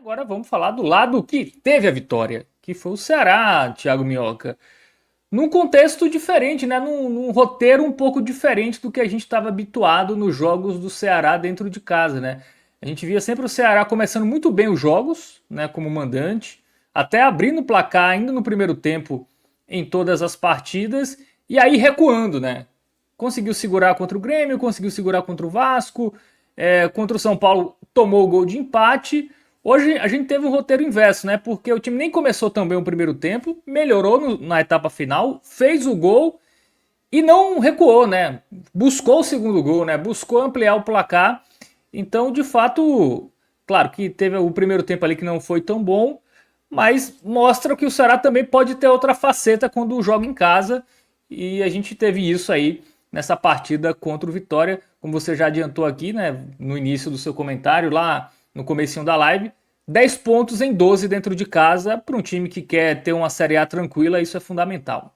Agora vamos falar do lado que teve a vitória, que foi o Ceará, Thiago Minhoca. Num contexto diferente, né? Num roteiro um pouco diferente do que a gente estava habituado nos jogos do Ceará dentro de casa, né? A gente via sempre o Ceará começando muito bem os jogos, né? Como mandante, até abrindo o placar ainda no primeiro tempo em todas as partidas, e aí recuando, né? Conseguiu segurar contra o Grêmio, conseguiu segurar contra o Vasco, contra o São Paulo tomou o gol de empate. Hoje a gente teve um roteiro inverso, né? Porque o time nem começou tão bem o primeiro tempo, melhorou na etapa final, fez o gol e não recuou, né? Buscou o segundo gol, né? Buscou ampliar o placar. Então, de fato, claro que teve o primeiro tempo ali que não foi tão bom, mas mostra que o Ceará também pode ter outra faceta quando joga em casa. E a gente teve isso aí nessa partida contra o Vitória, como você já adiantou aqui, né, no início do seu comentário, lá no comecinho da live, 10 pontos em 12 dentro de casa, para um time que quer ter uma Série A tranquila, isso é fundamental.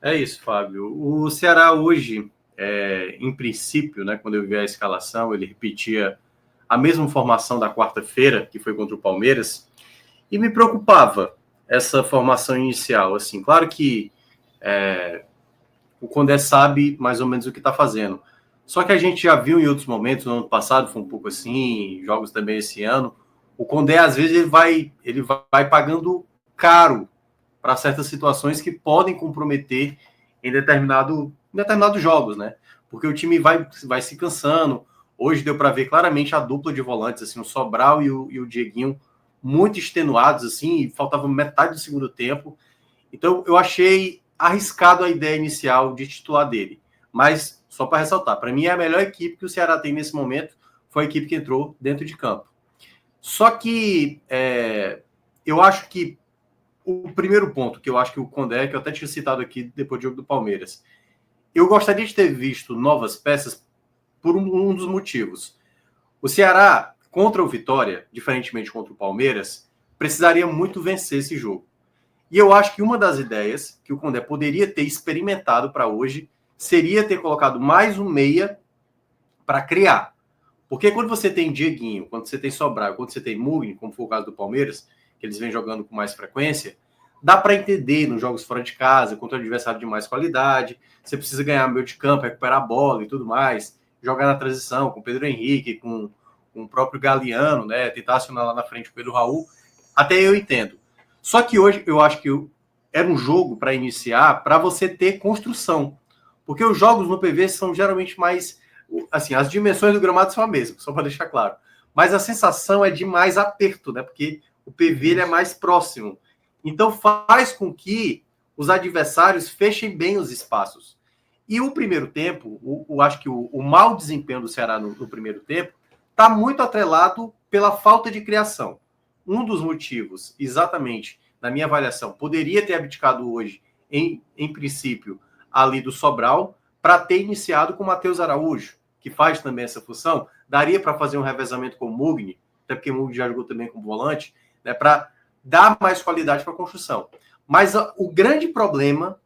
É isso, Fábio. O Ceará hoje, em princípio, né, quando eu vi a escalação, ele repetia a mesma formação da quarta-feira, que foi contra o Palmeiras, e me preocupava essa formação inicial. Assim, claro que o Condé sabe mais ou menos o que está fazendo. Só que a gente já viu em outros momentos, no ano passado foi um pouco assim, jogos também esse ano, o Condé, às vezes, ele vai pagando caro para certas situações que podem comprometer em determinados jogos, né? Porque o time vai se cansando. Hoje deu para ver claramente a dupla de volantes, assim, o Sobral e o Dieguinho, muito extenuados, assim, e faltava metade do segundo tempo. Então, eu achei arriscado a ideia inicial de titular dele. Mas, só para ressaltar, para mim é a melhor equipe que o Ceará tem nesse momento, foi a equipe que entrou dentro de campo. Só que eu acho que o primeiro ponto, que eu acho que o Condé, que eu até tinha citado aqui depois do jogo do Palmeiras, eu gostaria de ter visto novas peças por um dos motivos. O Ceará, contra o Vitória, diferentemente contra o Palmeiras, precisaria muito vencer esse jogo. E eu acho que uma das ideias que o Condé poderia ter experimentado para hoje seria ter colocado mais um meia para criar. Porque quando você tem Dieguinho, quando você tem Sobral, quando você tem Mugni, como foi o caso do Palmeiras, que eles vêm jogando com mais frequência, dá para entender nos jogos fora de casa, contra um adversário de mais qualidade, você precisa ganhar meio de campo, recuperar a bola e tudo mais, jogar na transição com o Pedro Henrique, com o próprio Galeano, né, tentar acionar lá na frente o Pedro Raul, até eu entendo. Só que hoje eu acho que era um jogo para iniciar, para você ter construção, porque os jogos no PV são geralmente mais, assim, as dimensões do gramado são a mesma, só para deixar claro, mas a sensação é de mais aperto, né, porque o PV ele é mais próximo. Então faz com que os adversários fechem bem os espaços. E o primeiro tempo, acho que o mau desempenho do Ceará no primeiro tempo está muito atrelado pela falta de criação. Um dos motivos, exatamente, na minha avaliação, poderia ter abdicado hoje, em princípio, ali do Sobral, para ter iniciado com o Matheus Araújo, que faz também essa função. Daria para fazer um revezamento com o Mugni, até porque o Mugni já jogou também como volante, né, para dar mais qualidade para a construção. Mas o grande problema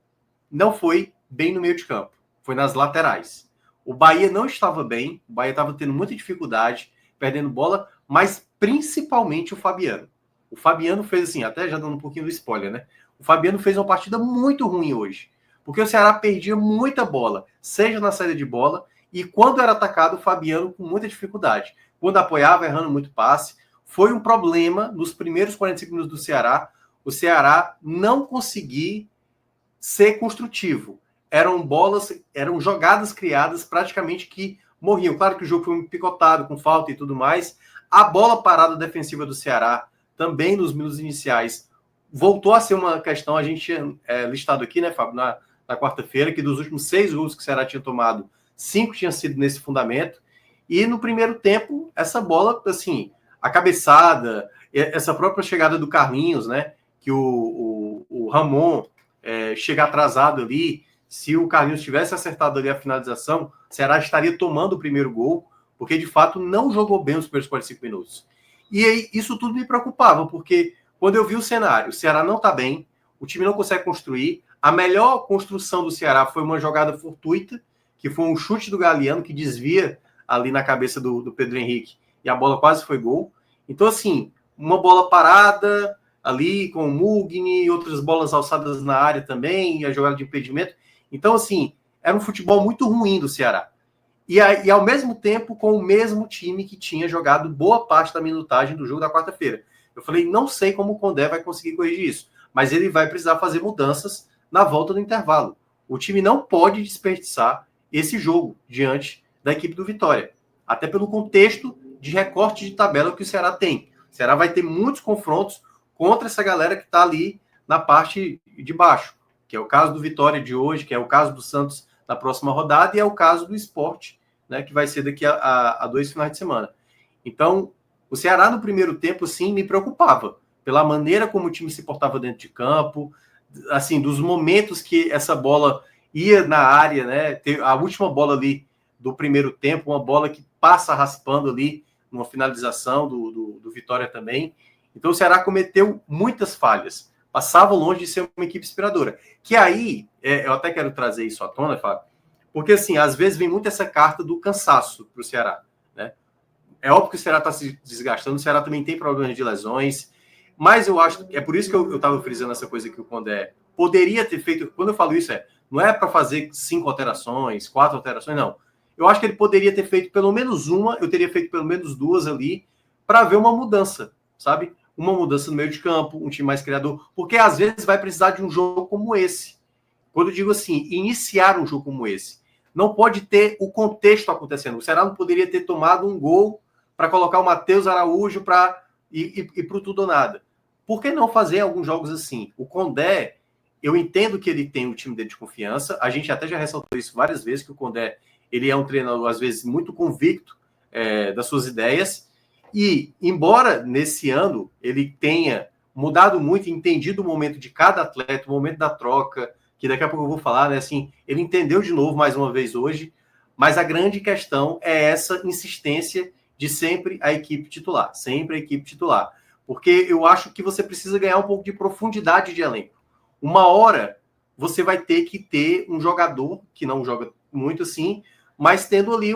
não foi bem no meio de campo, foi nas laterais. O Bahia não estava bem, o Bahia estava tendo muita dificuldade, perdendo bola, mas principalmente o Fabiano. O Fabiano fez assim, até já dando um pouquinho do spoiler, né? O Fabiano fez uma partida muito ruim hoje, porque o Ceará perdia muita bola, seja na saída de bola, e quando era atacado, o Fabiano com muita dificuldade. Quando apoiava, errando muito passe, foi um problema nos primeiros 45 minutos do Ceará, o Ceará não conseguir ser construtivo. Eram jogadas criadas praticamente que morriam. Claro que o jogo foi picotado, com falta e tudo mais. A bola parada defensiva do Ceará, também nos minutos iniciais, voltou a ser uma questão, a gente tinha listado aqui, né, Fábio, na quarta-feira, que dos últimos 6 gols que o Ceará tinha tomado, 5 tinham sido nesse fundamento. E no primeiro tempo, essa bola, assim, a cabeçada, essa própria chegada do Carlinhos, né? Que o Ramon chega atrasado ali. Se o Carlinhos tivesse acertado ali a finalização, o Ceará estaria tomando o primeiro gol, porque de fato não jogou bem os primeiros 45 minutos. E aí, isso tudo me preocupava, porque quando eu vi o cenário, o Ceará não está bem, o time não consegue construir. A melhor construção do Ceará foi uma jogada fortuita, que foi um chute do Galeano que desvia ali na cabeça do Pedro Henrique e a bola quase foi gol. Então, assim, uma bola parada ali com o Mugni, outras bolas alçadas na área também, e a jogada de impedimento. Então, assim, era um futebol muito ruim do Ceará. E ao mesmo tempo com o mesmo time que tinha jogado boa parte da minutagem do jogo da quarta-feira. Eu falei, não sei como o Condé vai conseguir corrigir isso, mas ele vai precisar fazer mudanças na volta do intervalo. O time não pode desperdiçar esse jogo diante da equipe do Vitória, até pelo contexto de recorte de tabela que o Ceará tem. O Ceará vai ter muitos confrontos contra essa galera que está ali na parte de baixo, que é o caso do Vitória de hoje, que é o caso do Santos na próxima rodada, e é o caso do Sport, né, que vai ser daqui a 2 finais de semana. Então, o Ceará no primeiro tempo, sim, me preocupava, pela maneira como o time se portava dentro de campo, assim, dos momentos que essa bola ia na área, né, a última bola ali do primeiro tempo, uma bola que passa raspando ali, numa finalização do Vitória também. Então, o Ceará cometeu muitas falhas, passava longe de ser uma equipe inspiradora. Que aí, eu até quero trazer isso à tona, Fábio, porque, assim, às vezes vem muito essa carta do cansaço para o Ceará, né? É óbvio que o Ceará está se desgastando, o Ceará também tem problemas de lesões, mas eu acho que é por isso que eu estava frisando essa coisa que o Condé poderia ter feito. Quando eu falo isso, não é para fazer 5 alterações, 4 alterações, não. Eu acho que ele poderia ter feito pelo menos uma, eu teria feito pelo menos 2 ali, para ver uma mudança, sabe? Uma mudança no meio de campo, um time mais criador, porque às vezes vai precisar de um jogo como esse. Quando eu digo assim, iniciar um jogo como esse, não pode ter o contexto acontecendo. O Ceará não poderia ter tomado um gol para colocar o Matheus Araújo para ir para o tudo ou nada. Por que não fazer alguns jogos assim? O Condé, eu entendo que ele tem um time dele de confiança, a gente até já ressaltou isso várias vezes, que o Condé ele é um treinador, às vezes, muito convicto das suas ideias, e embora nesse ano ele tenha mudado muito, entendido o momento de cada atleta, o momento da troca, que daqui a pouco eu vou falar, né? Assim, ele entendeu de novo mais uma vez hoje, mas a grande questão é essa insistência de sempre a equipe titular, porque eu acho que você precisa ganhar um pouco de profundidade de elenco. Uma hora você vai ter que ter um jogador que não joga muito assim, mas tendo ali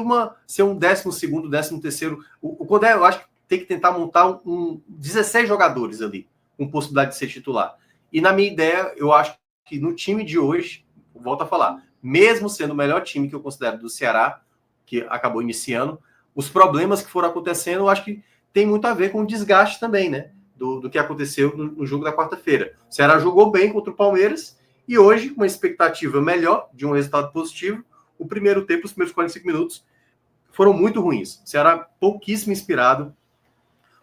ser um 12º, 13º, o Condé, eu acho que tem que tentar montar 16 jogadores ali, com possibilidade de ser titular. E na minha ideia, eu acho que no time de hoje, volto a falar, mesmo sendo o melhor time que eu considero do Ceará, que acabou iniciando, os problemas que foram acontecendo, eu acho que tem muito a ver com o desgaste também, né? Do que aconteceu no jogo da quarta-feira. O Ceará jogou bem contra o Palmeiras e hoje, uma expectativa melhor de um resultado positivo, o primeiro tempo, os primeiros 45 minutos, foram muito ruins. O Ceará pouquíssimo inspirado,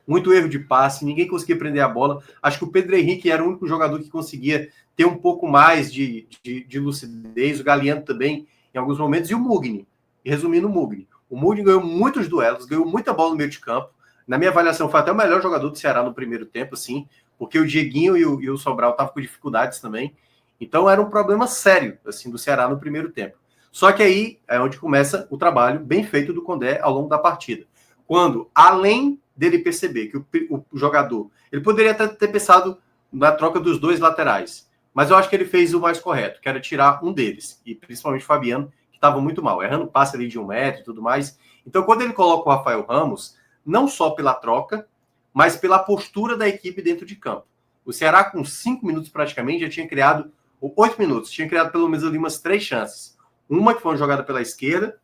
muito erro de passe, ninguém conseguia prender a bola. Acho que o Pedro Henrique era o único jogador que conseguia ter um pouco mais de lucidez, o Galeano também, em alguns momentos, e o Mugni. E resumindo, o Mugni ganhou muitos duelos, ganhou muita bola no meio de campo. Na minha avaliação, foi até o melhor jogador do Ceará no primeiro tempo, assim, porque o Dieguinho e o Sobral estavam com dificuldades também. Então era um problema sério, assim, do Ceará no primeiro tempo. Só que aí é onde começa o trabalho bem feito do Condé ao longo da partida. Quando, além dele perceber que o jogador... Ele poderia até ter pensado na troca dos 2 laterais, mas eu acho que ele fez o mais correto, que era tirar um deles, e principalmente o Fabiano, que estava muito mal, errando passe ali de 1 metro e tudo mais. Então, quando ele coloca o Rafael Ramos, não só pela troca, mas pela postura da equipe dentro de campo. O Ceará, com 5 minutos praticamente, já tinha criado, 8 minutos, tinha criado pelo menos ali umas 3 chances. Uma que foi uma jogada pela esquerda,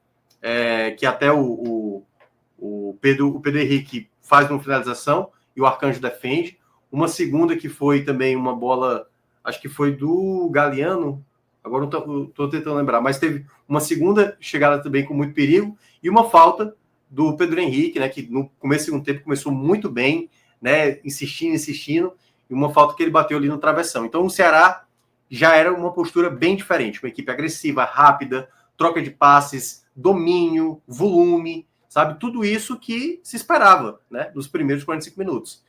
que até o Pedro Henrique faz uma finalização e o Arcanjo defende. Uma segunda que foi também uma bola, acho que foi do Galeano, agora não estou tentando lembrar, mas teve uma segunda chegada também com muito perigo e uma falta do Pedro Henrique, né, que no começo do segundo tempo começou muito bem, né, insistindo, e uma falta que ele bateu ali no travessão. Então o Ceará já era uma postura bem diferente, uma equipe agressiva, rápida, troca de passes, domínio, volume, sabe? Tudo isso que se esperava, né, nos primeiros 45 minutos.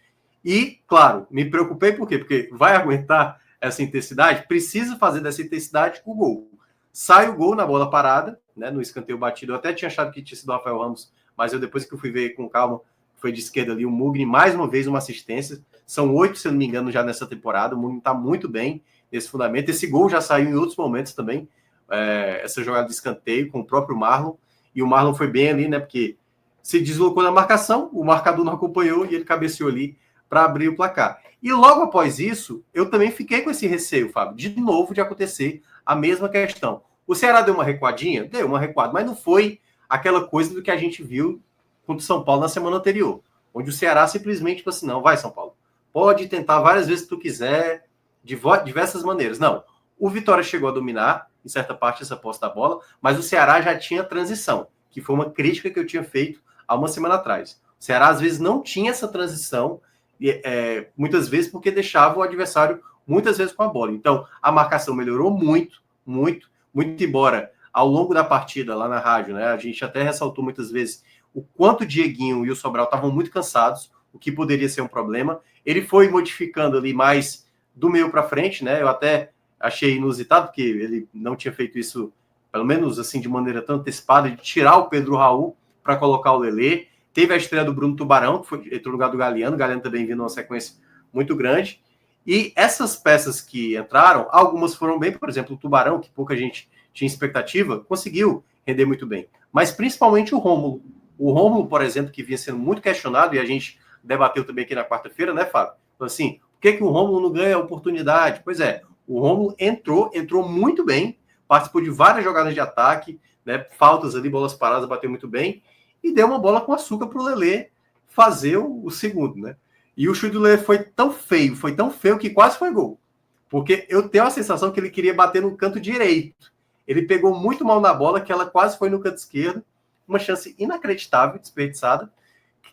E, claro, me preocupei por quê? Porque vai aguentar essa intensidade? Precisa fazer dessa intensidade o gol. Sai o gol na bola parada, né, no escanteio batido. Eu até tinha achado que tinha sido o Rafael Ramos, mas eu depois que eu fui ver com calma, foi de esquerda ali o Mugni, mais uma vez uma assistência. São 8, se eu não me engano, já nessa temporada. O Mugni está muito bem nesse fundamento. Esse gol já saiu em outros momentos também. Essa jogada de escanteio com o próprio Marlon. E o Marlon foi bem ali, né? Porque se deslocou na marcação, o marcador não acompanhou e ele cabeceou ali para abrir o placar. E logo após isso, eu também fiquei com esse receio, Fábio, de novo de acontecer a mesma questão. O Ceará deu uma recuadinha? Deu uma recuada, mas não foi aquela coisa do que a gente viu contra o São Paulo na semana anterior, onde o Ceará simplesmente tipo assim, não, vai São Paulo, pode tentar várias vezes que tu quiser, de diversas maneiras. Não, o Vitória chegou a dominar, em certa parte, essa posse da bola, mas o Ceará já tinha transição, que foi uma crítica que eu tinha feito há uma semana atrás. O Ceará, às vezes, não tinha essa transição, muitas vezes porque deixava o adversário muitas vezes com a bola. Então, a marcação melhorou muito, muito, muito, embora ao longo da partida, lá na rádio, né, a gente até ressaltou muitas vezes o quanto o Dieguinho e o Sobral estavam muito cansados, o que poderia ser um problema. Ele foi modificando ali mais do meio para frente, né? Eu até achei inusitado, porque ele não tinha feito isso, pelo menos assim, de maneira tão antecipada, de tirar o Pedro Raul para colocar o Lelê. Teve a estreia do Bruno Tubarão, que entrou no lugar do Galeano. O Galeano também vindo numa sequência muito grande. E essas peças que entraram, algumas foram bem, por exemplo, o Tubarão, que pouca gente tinha expectativa, conseguiu render muito bem. Mas principalmente o Rômulo. O Rômulo, por exemplo, que vinha sendo muito questionado, e a gente debateu também aqui na quarta-feira, né, Fábio? Então, assim, por que o Rômulo não ganha a oportunidade? Pois é, o Rômulo entrou muito bem, participou de várias jogadas de ataque, né, faltas ali, bolas paradas, bateu muito bem, e deu uma bola com açúcar para o Lelê fazer o segundo, né? E o chute do Lelê foi tão feio que quase foi gol. Porque eu tenho a sensação que ele queria bater no canto direito. Ele pegou muito mal na bola, que ela quase foi no canto esquerdo. Uma chance inacreditável, desperdiçada.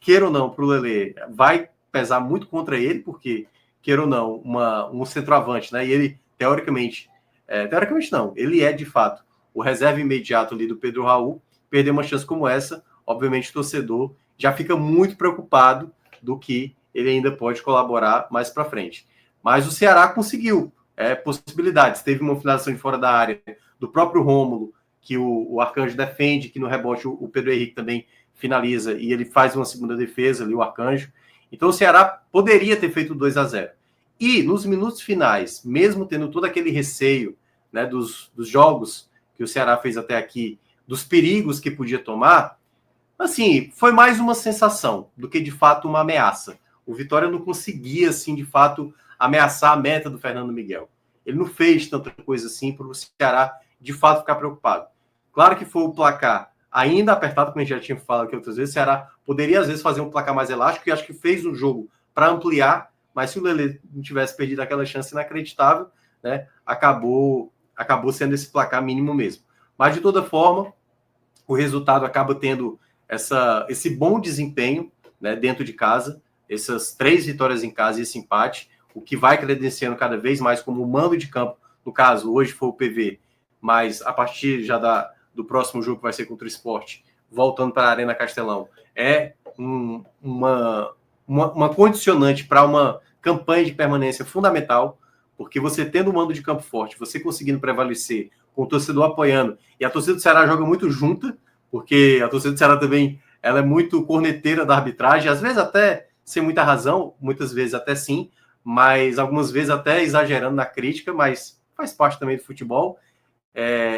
Queira ou não, para o Lelê, vai pesar muito contra ele, porque, queira ou não, um centroavante, né? E ele, teoricamente não, ele é de fato o reserva imediato ali do Pedro Raul. Perder uma chance como essa, obviamente o torcedor já fica muito preocupado do que ele ainda pode colaborar mais para frente. Mas o Ceará conseguiu possibilidades. Teve uma finalização de fora da área do próprio Rômulo, que o Arcanjo defende, que no rebote o Pedro Henrique também finaliza, e ele faz uma segunda defesa ali, o Arcanjo. Então o Ceará poderia ter feito 2-0. E nos minutos finais, mesmo tendo todo aquele receio, né, dos jogos que o Ceará fez até aqui, dos perigos que podia tomar, assim, foi mais uma sensação do que de fato uma ameaça. O Vitória não conseguia, assim, de fato, ameaçar a meta do Fernando Miguel. Ele não fez tanta coisa assim para o Ceará de fato ficar preocupado. Claro que foi o placar ainda apertado, como a gente já tinha falado aqui outras vezes. O Ceará poderia, às vezes, fazer um placar mais elástico, e acho que fez um jogo para ampliar, mas se o Lelê não tivesse perdido aquela chance inacreditável, né, acabou sendo esse placar mínimo mesmo. Mas, de toda forma, o resultado acaba tendo esse bom desempenho, né, dentro de casa, essas 3 vitórias em casa e esse empate, o que vai credenciando cada vez mais como mando de campo. No caso, hoje foi o PV, mas a partir já do próximo jogo, que vai ser contra o Sport, voltando para a Arena Castelão, é uma condicionante para uma campanha de permanência fundamental, porque você tendo um mando de campo forte, você conseguindo prevalecer, com o torcedor apoiando, e a torcida do Ceará joga muito junta, porque a torcida do Ceará também ela é muito corneteira da arbitragem, às vezes até sem muita razão, muitas vezes até sim, mas algumas vezes até exagerando na crítica, mas faz parte também do futebol.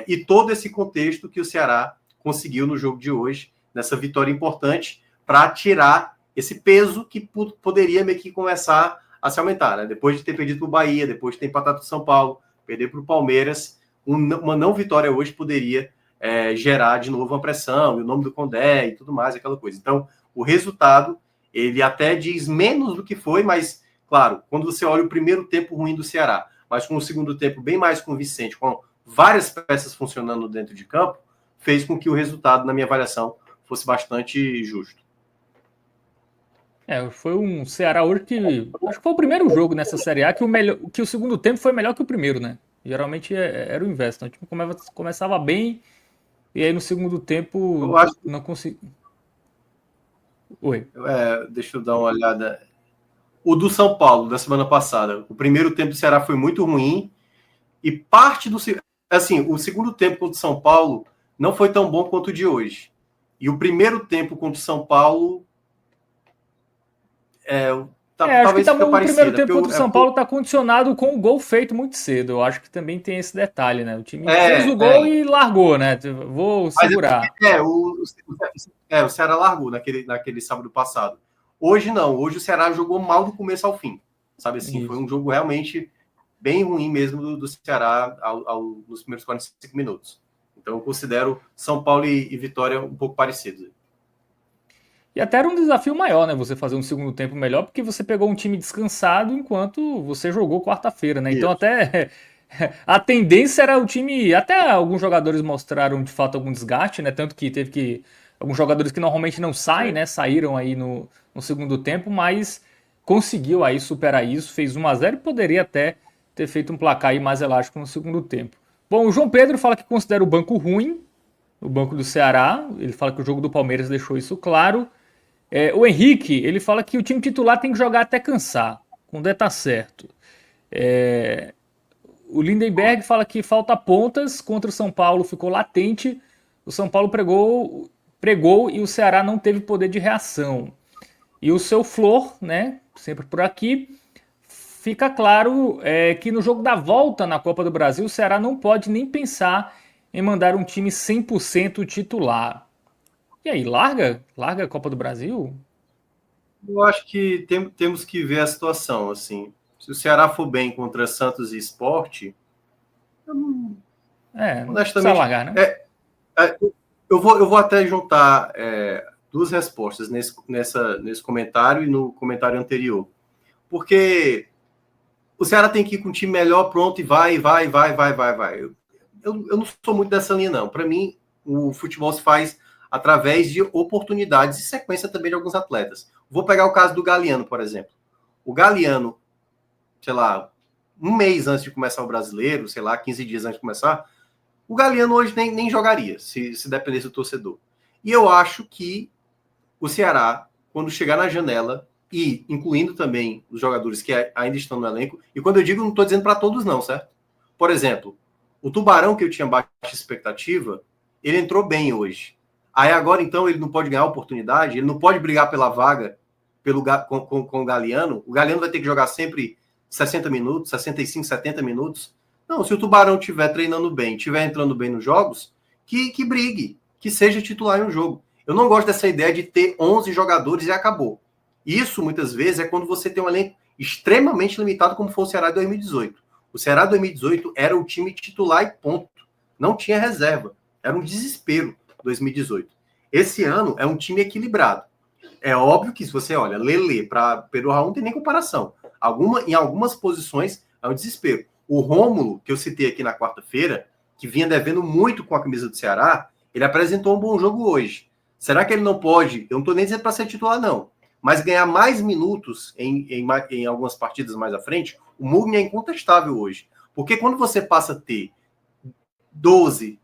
E todo esse contexto que o Ceará conseguiu no jogo de hoje, nessa vitória importante, para tirar esse peso que poderia meio que começar a se aumentar, né? Depois de ter perdido para o Bahia, depois de ter empatado para o São Paulo, perder para o Palmeiras, uma não vitória hoje poderia gerar de novo uma pressão, e o nome do Condé e tudo mais, aquela coisa. Então, o resultado, ele até diz menos do que foi, mas, claro, quando você olha o primeiro tempo ruim do Ceará, mas com o segundo tempo bem mais convincente, com várias peças funcionando dentro de campo, fez com que o resultado, na minha avaliação, fosse bastante justo. Foi um Ceará hoje que acho que foi o primeiro jogo nessa Série A que o segundo tempo foi melhor que o primeiro, né? Geralmente era o inverso. Então, o time começava bem e aí no segundo tempo Eu acho. Não conseguia. Oi. Deixa eu dar uma olhada. O do São Paulo, da semana passada, o primeiro tempo do Ceará foi muito ruim e parte do... Assim, o segundo tempo contra o São Paulo não foi tão bom quanto o de hoje. E o primeiro tempo contra o São Paulo Acho que talvez fica o primeiro parecida. tempo contra o São Paulo está condicionado com o gol feito muito cedo. Eu acho que também tem esse detalhe, né? O time fez o gol Tem. e largou, né? Vou Mas segurar. o Ceará largou naquele sábado passado. Hoje não. Hoje o Ceará jogou mal do começo ao fim. Sabe assim, foi Isso. um jogo realmente bem ruim mesmo do Ceará nos primeiros 45 minutos. Então eu considero São Paulo e Vitória um pouco parecidos. E até era um desafio maior, né? Você fazer um segundo tempo melhor, porque você pegou um time descansado enquanto você jogou quarta-feira, né? Então Isso. até a tendência era o time. Até alguns jogadores mostraram de fato algum desgaste, né? Tanto que teve que. Alguns jogadores que normalmente não saem, Sim. né? Saíram aí no segundo tempo, mas conseguiu aí superar isso, fez 1-0 e poderia até ter feito um placar aí mais elástico no segundo tempo. Bom, o João Pedro fala que considera o banco ruim, o banco do Ceará. Ele fala que o jogo do Palmeiras deixou isso claro. O Henrique, ele fala que o time titular tem que jogar até cansar. Com o Dé tá certo. É, o Lindenberg fala que falta pontas contra o São Paulo, ficou latente. O São Paulo pregou e o Ceará não teve poder de reação. E o seu Flor, né, sempre por aqui, fica claro que no jogo da volta na Copa do Brasil, o Ceará não pode nem pensar em mandar um time 100% titular. E aí, larga a Copa do Brasil? Eu acho que temos que ver a situação. Assim, se o Ceará for bem contra Santos e Sport, Não precisa honestamente, largar, né? é, eu vou até juntar duas respostas nesse comentário e no comentário anterior. Porque o Ceará tem que ir com um time melhor, pronto, e vai. Eu não sou muito dessa linha, não. Para mim, o futebol se faz através de oportunidades e sequência também de alguns atletas. Vou pegar o caso do Galeano, por exemplo. O Galeano, sei lá, um mês antes de começar o brasileiro, sei lá, 15 dias antes de começar, o Galeano hoje nem jogaria, se dependesse do torcedor. E eu acho que o Ceará, quando chegar na janela, e incluindo também os jogadores que ainda estão no elenco, e quando eu digo, não estou dizendo para todos, não, certo? Por exemplo, o Tubarão, que eu tinha baixa expectativa, ele entrou bem hoje. Aí agora, então, ele não pode ganhar oportunidade, ele não pode brigar pela vaga com o Galeano. O Galeano vai ter que jogar sempre 60 minutos, 65, 70 minutos. Não, se o Tubarão estiver treinando bem, estiver entrando bem nos jogos, que brigue, que seja titular em um jogo. Eu não gosto dessa ideia de ter 11 jogadores e acabou. Isso, muitas vezes, é quando você tem um elenco extremamente limitado, como foi o Ceará de 2018. O Ceará de 2018 era o time titular e ponto. Não tinha reserva. Era um desespero 2018. Esse ano é um time equilibrado. É óbvio que se você olha Lele para Pedro Raul, não tem nem comparação. Em algumas posições é um desespero. O Rômulo, que eu citei aqui na quarta-feira, que vinha devendo muito com a camisa do Ceará, ele apresentou um bom jogo hoje. Será que ele não pode? Eu não estou nem dizendo para ser titular, não. Mas ganhar mais minutos em algumas partidas mais à frente, o Mugni é incontestável hoje. Porque quando você passa a ter 12,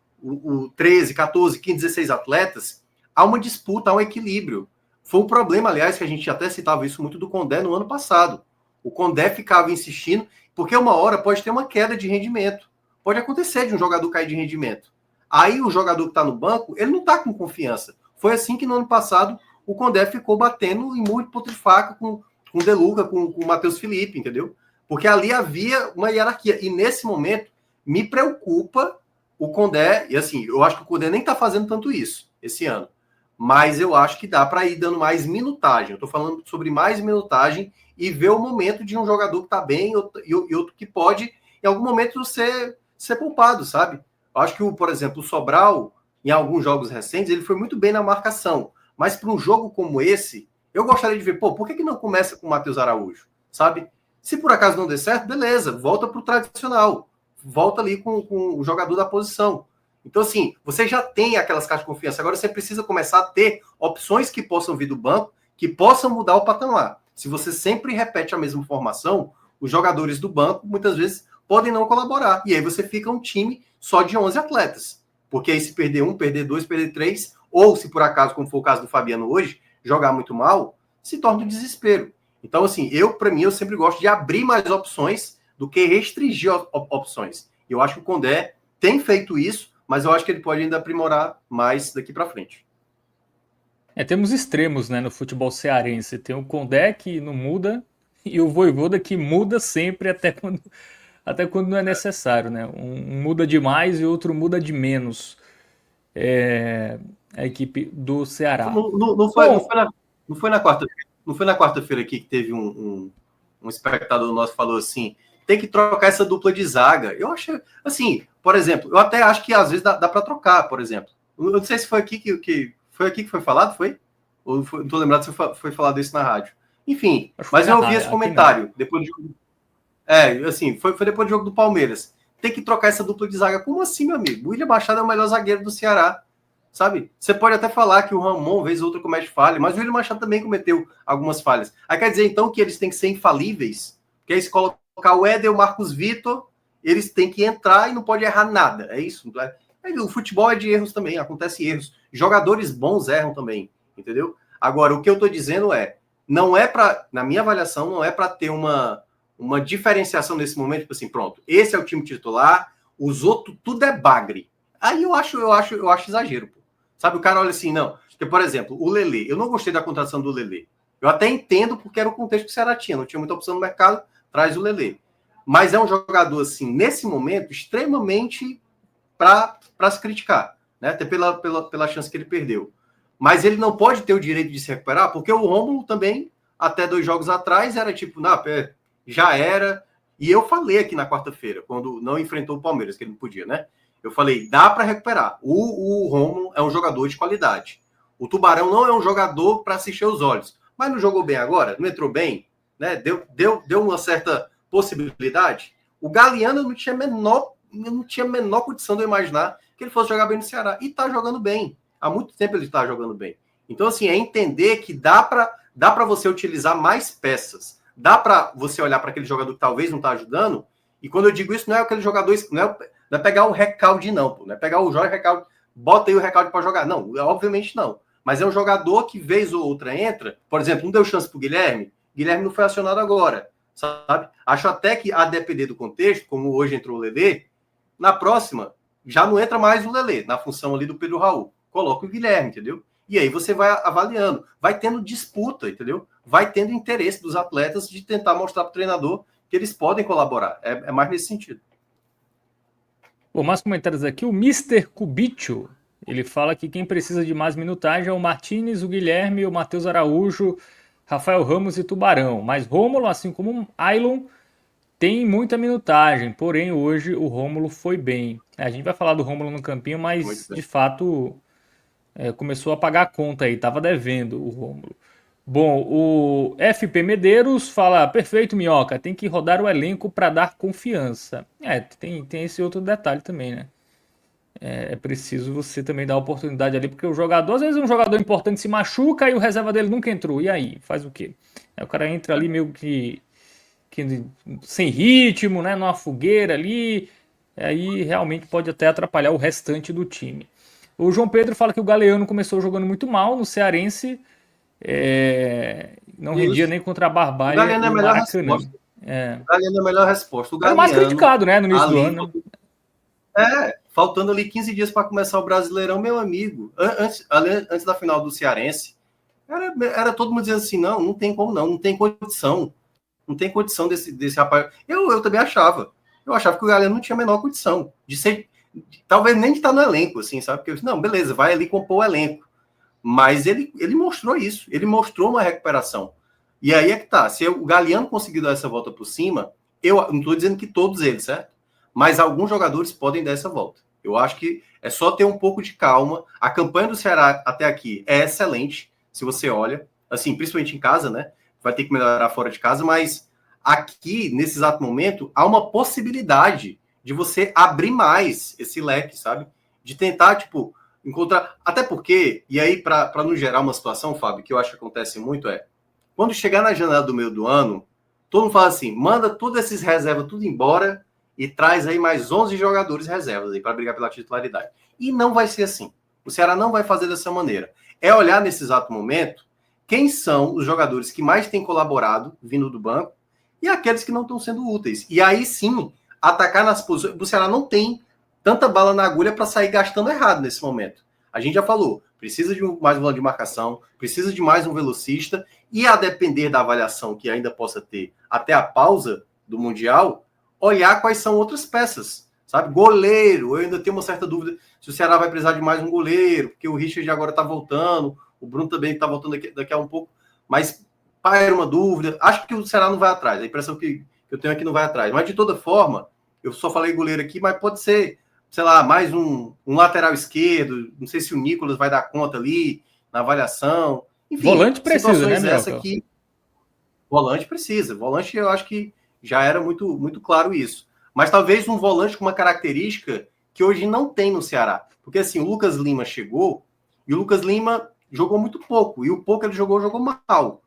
13, 14, 15, 16 atletas, há uma disputa, há um equilíbrio. Foi um problema, aliás, que a gente até citava isso muito do Condé no ano passado. O Condé ficava insistindo, porque uma hora pode ter uma queda de rendimento. Pode acontecer de um jogador cair de rendimento. Aí o jogador que está no banco, ele não está com confiança. Foi assim que no ano passado o Condé ficou batendo em muito ponto de faca com o Deluca, com o Matheus Felipe, entendeu? Porque ali havia uma hierarquia. E nesse momento, me preocupa o Condé, e assim, eu acho que o Condé nem está fazendo tanto isso esse ano. Mas eu acho que dá para ir dando mais minutagem. Eu estou falando sobre mais minutagem e ver o momento de um jogador que está bem e outro que pode, em algum momento, ser poupado, sabe? Eu acho que, por exemplo, o Sobral, em alguns jogos recentes, ele foi muito bem na marcação. Mas para um jogo como esse, eu gostaria de ver, por que não começa com o Matheus Araújo, sabe? Se por acaso não der certo, beleza, volta para o tradicional. Volta ali com o jogador da posição. Então, assim, você já tem aquelas caixas de confiança. Agora você precisa começar a ter opções que possam vir do banco, que possam mudar o patamar. Se você sempre repete a mesma formação, os jogadores do banco, muitas vezes, podem não colaborar. E aí você fica um time só de 11 atletas. Porque aí se perder um, perder dois, perder três, ou se por acaso, como foi o caso do Fabiano hoje, jogar muito mal, se torna um desespero. Então, assim, para mim, eu sempre gosto de abrir mais opções do que restringir opções. Eu acho que o Condé tem feito isso, mas eu acho que ele pode ainda aprimorar mais daqui para frente. Temos extremos, né, no futebol cearense. Tem o Condé que não muda, e o Vojvoda que muda sempre até quando não é necessário, né? Um muda demais e outro muda de menos. A equipe do Ceará. Bom, Não foi na quarta-feira, não foi na quarta-feira aqui que teve um espectador nosso que falou assim: tem que trocar essa dupla de zaga. Eu acho assim, por exemplo, eu até acho que às vezes dá para trocar, por exemplo. Eu não sei se foi aqui que foi falado, foi? Ou foi, não estou lembrado se foi falado isso na rádio. Enfim, acho que foi mas na eu ouvi rádio, esse aqui não. comentário depois do jogo. Assim, foi depois do jogo do Palmeiras. Tem que trocar essa dupla de zaga. Como assim, meu amigo? O William Machado é o melhor zagueiro do Ceará. Sabe? Você pode até falar que o Ramon, vez ou outra, comete falha, mas o William Machado também cometeu algumas falhas. Aí quer dizer, então, que eles têm que ser infalíveis? Que aí se colocar o Éder e o Marcos Vitor, eles têm que entrar e não pode errar nada. É isso. O futebol é de erros também, acontece erros. Jogadores bons erram também, entendeu? Agora, o que eu estou dizendo não é para, na minha avaliação, não é para ter uma diferenciação nesse momento, tipo assim, pronto, esse é o time titular, os outros tudo é bagre. Aí eu acho exagero, pô. Sabe, o cara olha assim, não. Porque, por exemplo, o Lelê, eu não gostei da contratação do Lelê. Eu até entendo porque era o contexto que o Ceará tinha, não tinha muita opção no mercado, traz o Lelê. Mas é um jogador, assim, nesse momento, extremamente para se criticar, né? Até pela chance que ele perdeu. Mas ele não pode ter o direito de se recuperar, porque o Rômulo também, até 2 jogos atrás, era tipo, já era. E eu falei aqui na quarta-feira, quando não enfrentou o Palmeiras, que ele não podia, né? Eu falei, dá para recuperar. O Rômulo é um jogador de qualidade. O Tubarão não é um jogador para assistir os olhos. Mas não jogou bem agora? Não entrou bem? Né? Deu uma certa possibilidade. O Galeano não tinha a menor condição de eu imaginar que ele fosse jogar bem no Ceará. E tá jogando bem. Há muito tempo ele está jogando bem. Então, assim, é entender que dá para você utilizar mais peças. Dá para você olhar para aquele jogador que talvez não está ajudando. E quando eu digo isso, não é aquele jogador... Não é pegar o Recalde, não. Pô. Não é pegar o Jorge Recalde, bota aí o Recalde para jogar. Não, obviamente não. Mas é um jogador que, vez ou outra, entra. Por exemplo, não deu chance para o Guilherme. Guilherme não foi acionado agora. Sabe? Acho até que, a depender do contexto, como hoje entrou o Lelê, na próxima, já não entra mais o Lelê, na função ali do Pedro Raul. Coloca o Guilherme, entendeu? E aí você vai avaliando. Vai tendo disputa, entendeu? Vai tendo interesse dos atletas de tentar mostrar para o treinador que eles podem colaborar. É mais nesse sentido. Bom, mais comentários aqui. O Mister Cubicho, ele fala que quem precisa de mais minutagem é o Martínez, o Guilherme, o Matheus Araújo, Rafael Ramos e Tubarão. Mas Rômulo, assim como o Ailon, tem muita minutagem. Porém, hoje o Rômulo foi bem. A gente vai falar do Rômulo no campinho, mas de fato começou a pagar a conta aí. Tava devendo o Rômulo. Bom, o FP Medeiros fala, perfeito, Minhoca, tem que rodar o elenco para dar confiança. Tem esse outro detalhe também, né? É preciso você também dar oportunidade ali, porque o jogador, às vezes um jogador importante se machuca e o reserva dele nunca entrou. E aí? Faz o quê? Aí o cara entra ali meio que sem ritmo, né? Numa fogueira ali. Aí realmente pode até atrapalhar o restante do time. O João Pedro fala que o Galeano começou jogando muito mal no Cearense. Não rendia nem contra a O Barbalha Galeano é e a o melhor Maracanã. resposta. O Galeano é a melhor resposta. O Era o mais Galeano, criticado, né, no início do ali, ano. faltando ali 15 dias para começar o Brasileirão, meu amigo, antes da final do Cearense, era todo mundo dizendo assim, não tem como não tem condição. Não tem condição desse rapaz. Eu também achava. Eu achava que o Galeano não tinha a menor condição de ser, talvez nem de estar no elenco, assim, sabe? Porque, não, beleza, vai ali compor o elenco. Mas ele mostrou isso, ele mostrou uma recuperação. E aí é que tá, se o Galeano conseguir dar essa volta por cima, eu não estou dizendo que todos eles, certo? Mas alguns jogadores podem dar essa volta. Eu acho que é só ter um pouco de calma. A campanha do Ceará até aqui é excelente, se você olha, assim, principalmente em casa, né? Vai ter que melhorar fora de casa, mas aqui, nesse exato momento, há uma possibilidade de você abrir mais esse leque, sabe? De tentar, tipo, encontrar. Até porque, e aí, para não gerar uma situação, Fábio, que eu acho que acontece muito quando chegar na janela do meio do ano, todo mundo fala assim: manda todos esses reservas tudo embora e traz aí mais 11 jogadores reservas aí para brigar pela titularidade. E não vai ser assim. O Ceará não vai fazer dessa maneira. É olhar nesse exato momento quem são os jogadores que mais têm colaborado vindo do banco e aqueles que não estão sendo úteis. E aí sim, atacar nas posições. O Ceará não tem tanta bala na agulha para sair gastando errado nesse momento. A gente já falou, precisa de mais um volante de marcação, precisa de mais um velocista, e a depender da avaliação que ainda possa ter até a pausa do Mundial, olhar quais são outras peças, sabe? Goleiro, eu ainda tenho uma certa dúvida se o Ceará vai precisar de mais um goleiro, porque o Richard agora está voltando, o Bruno também está voltando daqui a um pouco, mas para uma dúvida, acho que o Ceará não vai atrás, a impressão que eu tenho aqui não vai atrás, mas de toda forma, eu só falei goleiro aqui, mas pode ser, sei lá, mais um lateral esquerdo, não sei se o Nicolas vai dar conta ali, na avaliação, enfim. Volante precisa, né, essa aqui, volante precisa, volante eu acho que já era muito, muito claro isso, mas talvez um volante com uma característica que hoje não tem no Ceará, porque assim, o Lucas Lima chegou, e o Lucas Lima jogou muito pouco, e o pouco ele jogou mal.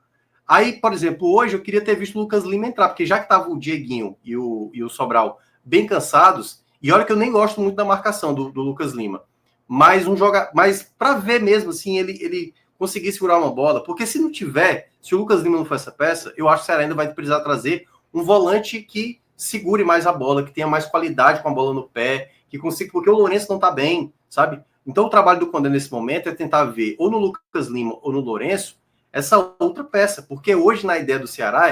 Aí, por exemplo, hoje eu queria ter visto o Lucas Lima entrar, porque já que estava o Dieguinho e o Sobral bem cansados, e olha que eu nem gosto muito da marcação do Lucas Lima, mas para ver mesmo assim, ele conseguir segurar uma bola, porque se não tiver, se o Lucas Lima não for essa peça, eu acho que o Ceará ainda vai precisar trazer um volante que segure mais a bola, que tenha mais qualidade com a bola no pé, que consiga, porque o Lourenço não está bem, sabe? Então o trabalho do Condé nesse momento é tentar ver ou no Lucas Lima ou no Lourenço essa outra peça, porque hoje na ideia do Ceará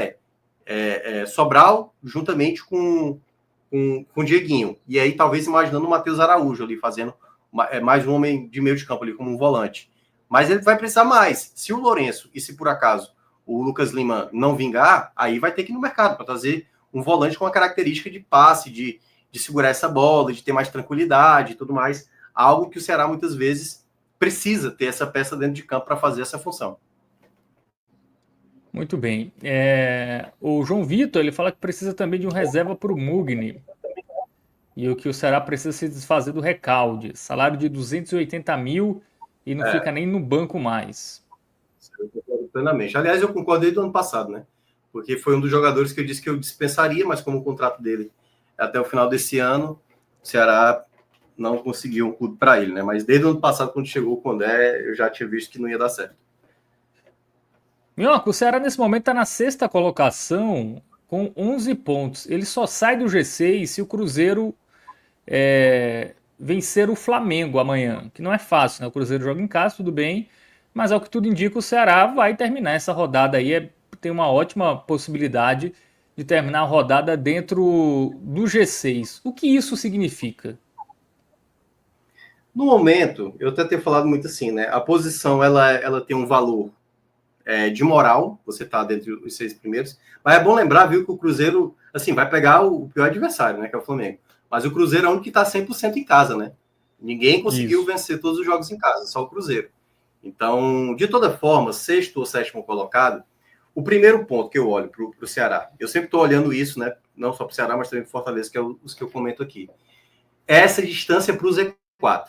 é Sobral juntamente com o Dieguinho, e aí talvez imaginando o Matheus Araújo ali fazendo mais um homem de meio de campo ali como um volante, mas ele vai precisar mais, se o Lourenço e se por acaso o Lucas Lima não vingar, aí vai ter que ir no mercado para trazer um volante com a característica de passe, de segurar essa bola, de ter mais tranquilidade e tudo mais, algo que o Ceará muitas vezes precisa ter essa peça dentro de campo para fazer essa função. Muito bem. O João Vitor, ele fala que precisa também de um reserva para o Mugni. E o que o Ceará precisa se desfazer do Recalde. Salário de 280 mil e não fica nem no banco mais. Eu concordo plenamente. Aliás, eu concordei do ano passado, né? Porque foi um dos jogadores que eu disse que eu dispensaria, mas como o contrato dele é até o final desse ano, o Ceará não conseguiu um clube para ele, né? Mas desde o ano passado, quando chegou o Condé, eu já tinha visto que não ia dar certo. Minhoca, o Ceará nesse momento está na sexta colocação com 11 pontos. Ele só sai do G6 se o Cruzeiro vencer o Flamengo amanhã, que não é fácil, né? O Cruzeiro joga em casa, tudo bem, mas ao que tudo indica, o Ceará vai terminar essa rodada aí, tem uma ótima possibilidade de terminar a rodada dentro do G6. O que isso significa? No momento, eu até tenho falado muito assim, né? A posição, ela tem um valor de moral, você tá dentro dos 6 primeiros, mas é bom lembrar, viu, que o Cruzeiro, assim, vai pegar o pior adversário, né, que é o Flamengo. Mas o Cruzeiro é o único que está 100% em casa, né? Ninguém conseguiu vencer todos os jogos em casa, só o Cruzeiro. Então, de toda forma, sexto ou sétimo colocado, o primeiro ponto que eu olho para o Ceará, eu sempre estou olhando isso, né? Não só para o Ceará, mas também para o Fortaleza, que é os que eu comento aqui. É essa distância para o Z4.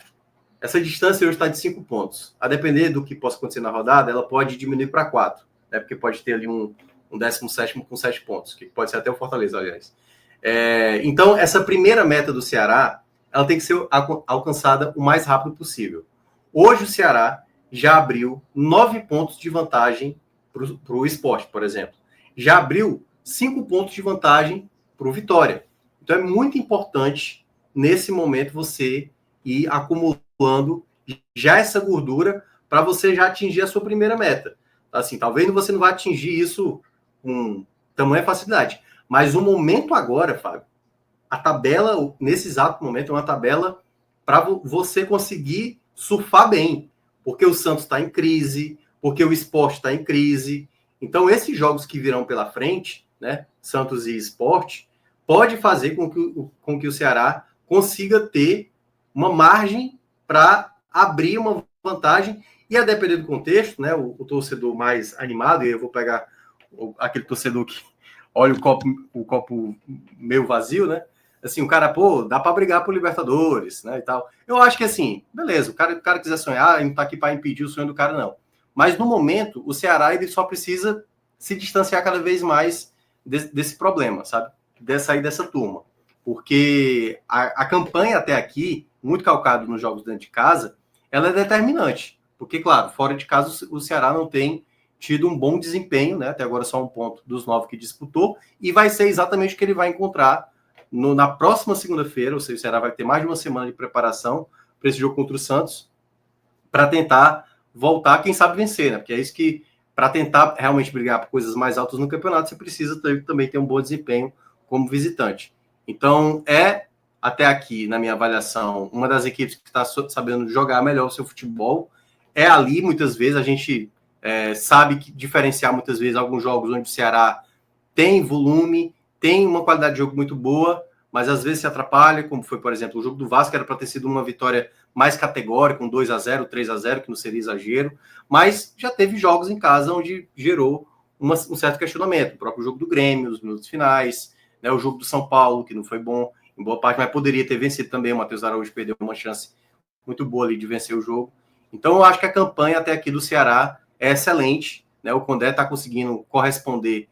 Essa distância hoje está de 5 pontos. A depender do que possa acontecer na rodada, ela pode diminuir para 4, né? Porque pode ter ali um 17º com 7 pontos, que pode ser até o Fortaleza, aliás. Então, essa primeira meta do Ceará, ela tem que ser alcançada o mais rápido possível. Hoje o Ceará já abriu 9 pontos de vantagem para o Sport, por exemplo. Já abriu 5 pontos de vantagem para o Vitória. Então é muito importante, nesse momento, você ir acumulando já essa gordura para você já atingir a sua primeira meta. Assim, talvez você não vá atingir isso com tamanha facilidade, mas o momento agora, Fábio, a tabela, nesse exato momento, é uma tabela para você conseguir surfar bem, porque o Santos está em crise, porque o Sport está em crise. Então, esses jogos que virão pela frente, né, Santos e Sport, pode fazer com que o Ceará consiga ter uma margem para abrir uma vantagem, e a depender do contexto, né, o torcedor mais animado, e eu vou pegar aquele torcedor que olha o copo meio vazio, né? Assim, o cara, pô, dá para brigar por Libertadores, né, e tal. Eu acho que, assim, beleza, o cara quiser sonhar, ele não tá aqui para impedir o sonho do cara, não. Mas, no momento, o Ceará, ele só precisa se distanciar cada vez mais desse problema, sabe? Dessa turma. Porque a campanha até aqui, muito calcado nos jogos dentro de casa, ela é determinante. Porque, claro, fora de casa, o Ceará não tem tido um bom desempenho, né? Até agora só um ponto dos 9 que disputou, e vai ser exatamente o que ele vai encontrar na próxima segunda-feira, ou seja, o Ceará vai ter mais de uma semana de preparação para esse jogo contra o Santos, para tentar voltar, quem sabe vencer, né? Porque é isso que, para tentar realmente brigar por coisas mais altas no campeonato, você precisa também ter um bom desempenho como visitante. Então, até aqui, na minha avaliação, uma das equipes que está sabendo jogar melhor o seu futebol. É ali, muitas vezes, a gente sabe que diferenciar, muitas vezes, alguns jogos onde o Ceará tem volume, tem uma qualidade de jogo muito boa, mas às vezes se atrapalha, como foi, por exemplo, o jogo do Vasco era para ter sido uma vitória mais categórica, um 2-0, 3-0, que não seria exagero, mas já teve jogos em casa onde gerou um certo questionamento. O próprio jogo do Grêmio, os minutos finais, né, o jogo do São Paulo, que não foi bom em boa parte, mas poderia ter vencido também. O Matheus Araújo perdeu uma chance muito boa ali de vencer o jogo. Então eu acho que a campanha até aqui do Ceará é excelente, né? O Condé está conseguindo corresponder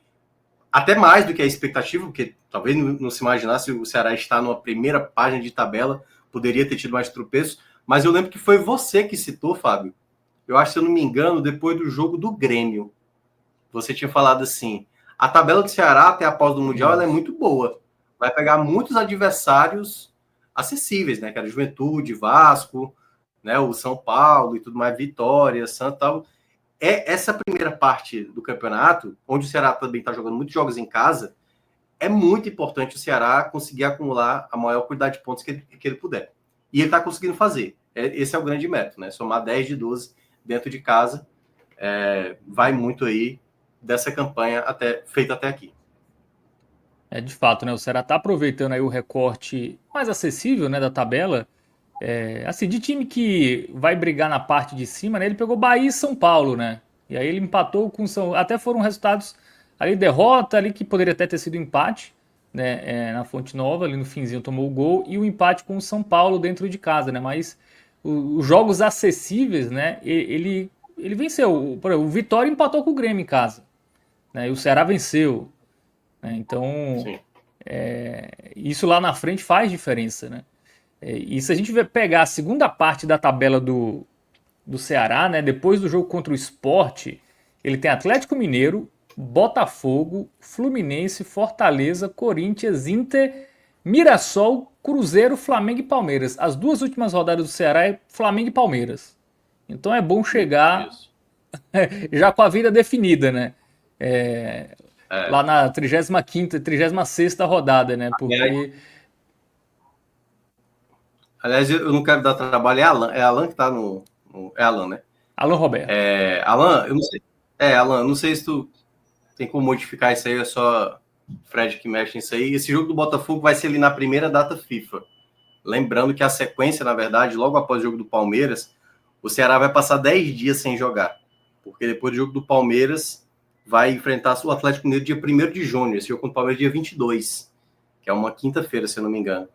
até mais do que a expectativa, porque talvez não se imaginasse o Ceará estar numa primeira página de tabela, poderia ter tido mais tropeços, mas eu lembro que foi você que citou, Fábio, eu acho, se eu não me engano, depois do jogo do Grêmio, você tinha falado assim, a tabela do Ceará até a pausa do Mundial ela é muito boa, vai pegar muitos adversários acessíveis, né, que era Juventude, Vasco, né, o São Paulo e tudo mais, Vitória, Santa tal. Essa primeira parte do campeonato, onde o Ceará também está jogando muitos jogos em casa, é muito importante o Ceará conseguir acumular a maior quantidade de pontos que ele puder. E ele está conseguindo fazer. Esse é o grande método, né? Somar 10 de 12 dentro de casa vai muito aí dessa campanha feita até aqui. De fato, né? O Ceará está aproveitando aí o recorte mais acessível, né, da tabela. Assim, de time que vai brigar na parte de cima, né? Ele pegou Bahia e São Paulo, né? E aí ele empatou com São... Até foram resultados ali, derrota ali, que poderia até ter sido empate, né? Na Fonte Nova, ali no finzinho tomou o gol, e o empate com o São Paulo dentro de casa, né? Mas os jogos acessíveis, né? Ele venceu. Por exemplo, o Vitória empatou com o Grêmio em casa, né? E o Ceará venceu, né? Então, Sim. isso lá na frente faz diferença, né? E se a gente pegar a segunda parte da tabela do Ceará, né, depois do jogo contra o Sport, ele tem Atlético Mineiro, Botafogo, Fluminense, Fortaleza, Corinthians, Inter, Mirassol, Cruzeiro, Flamengo e Palmeiras. As duas últimas rodadas do Ceará é Flamengo e Palmeiras. Então é bom chegar já com a vida definida, né? Lá na 35ª, 36ª rodada, né? Porque... Aliás, eu não quero dar trabalho. É Alan que tá no. É Alan, né? Alan Roberto. Alan, eu não sei. Alan, não sei se tu tem como modificar isso aí, é só Fred que mexe nisso aí. Esse jogo do Botafogo vai ser ali na primeira data FIFA. Lembrando que a sequência, na verdade, logo após o jogo do Palmeiras, o Ceará vai passar 10 dias sem jogar. Porque depois do jogo do Palmeiras, vai enfrentar o Atlético Mineiro dia 1º de junho. Esse jogo contra o Palmeiras dia 22, que é uma quinta-feira, se eu não me engano.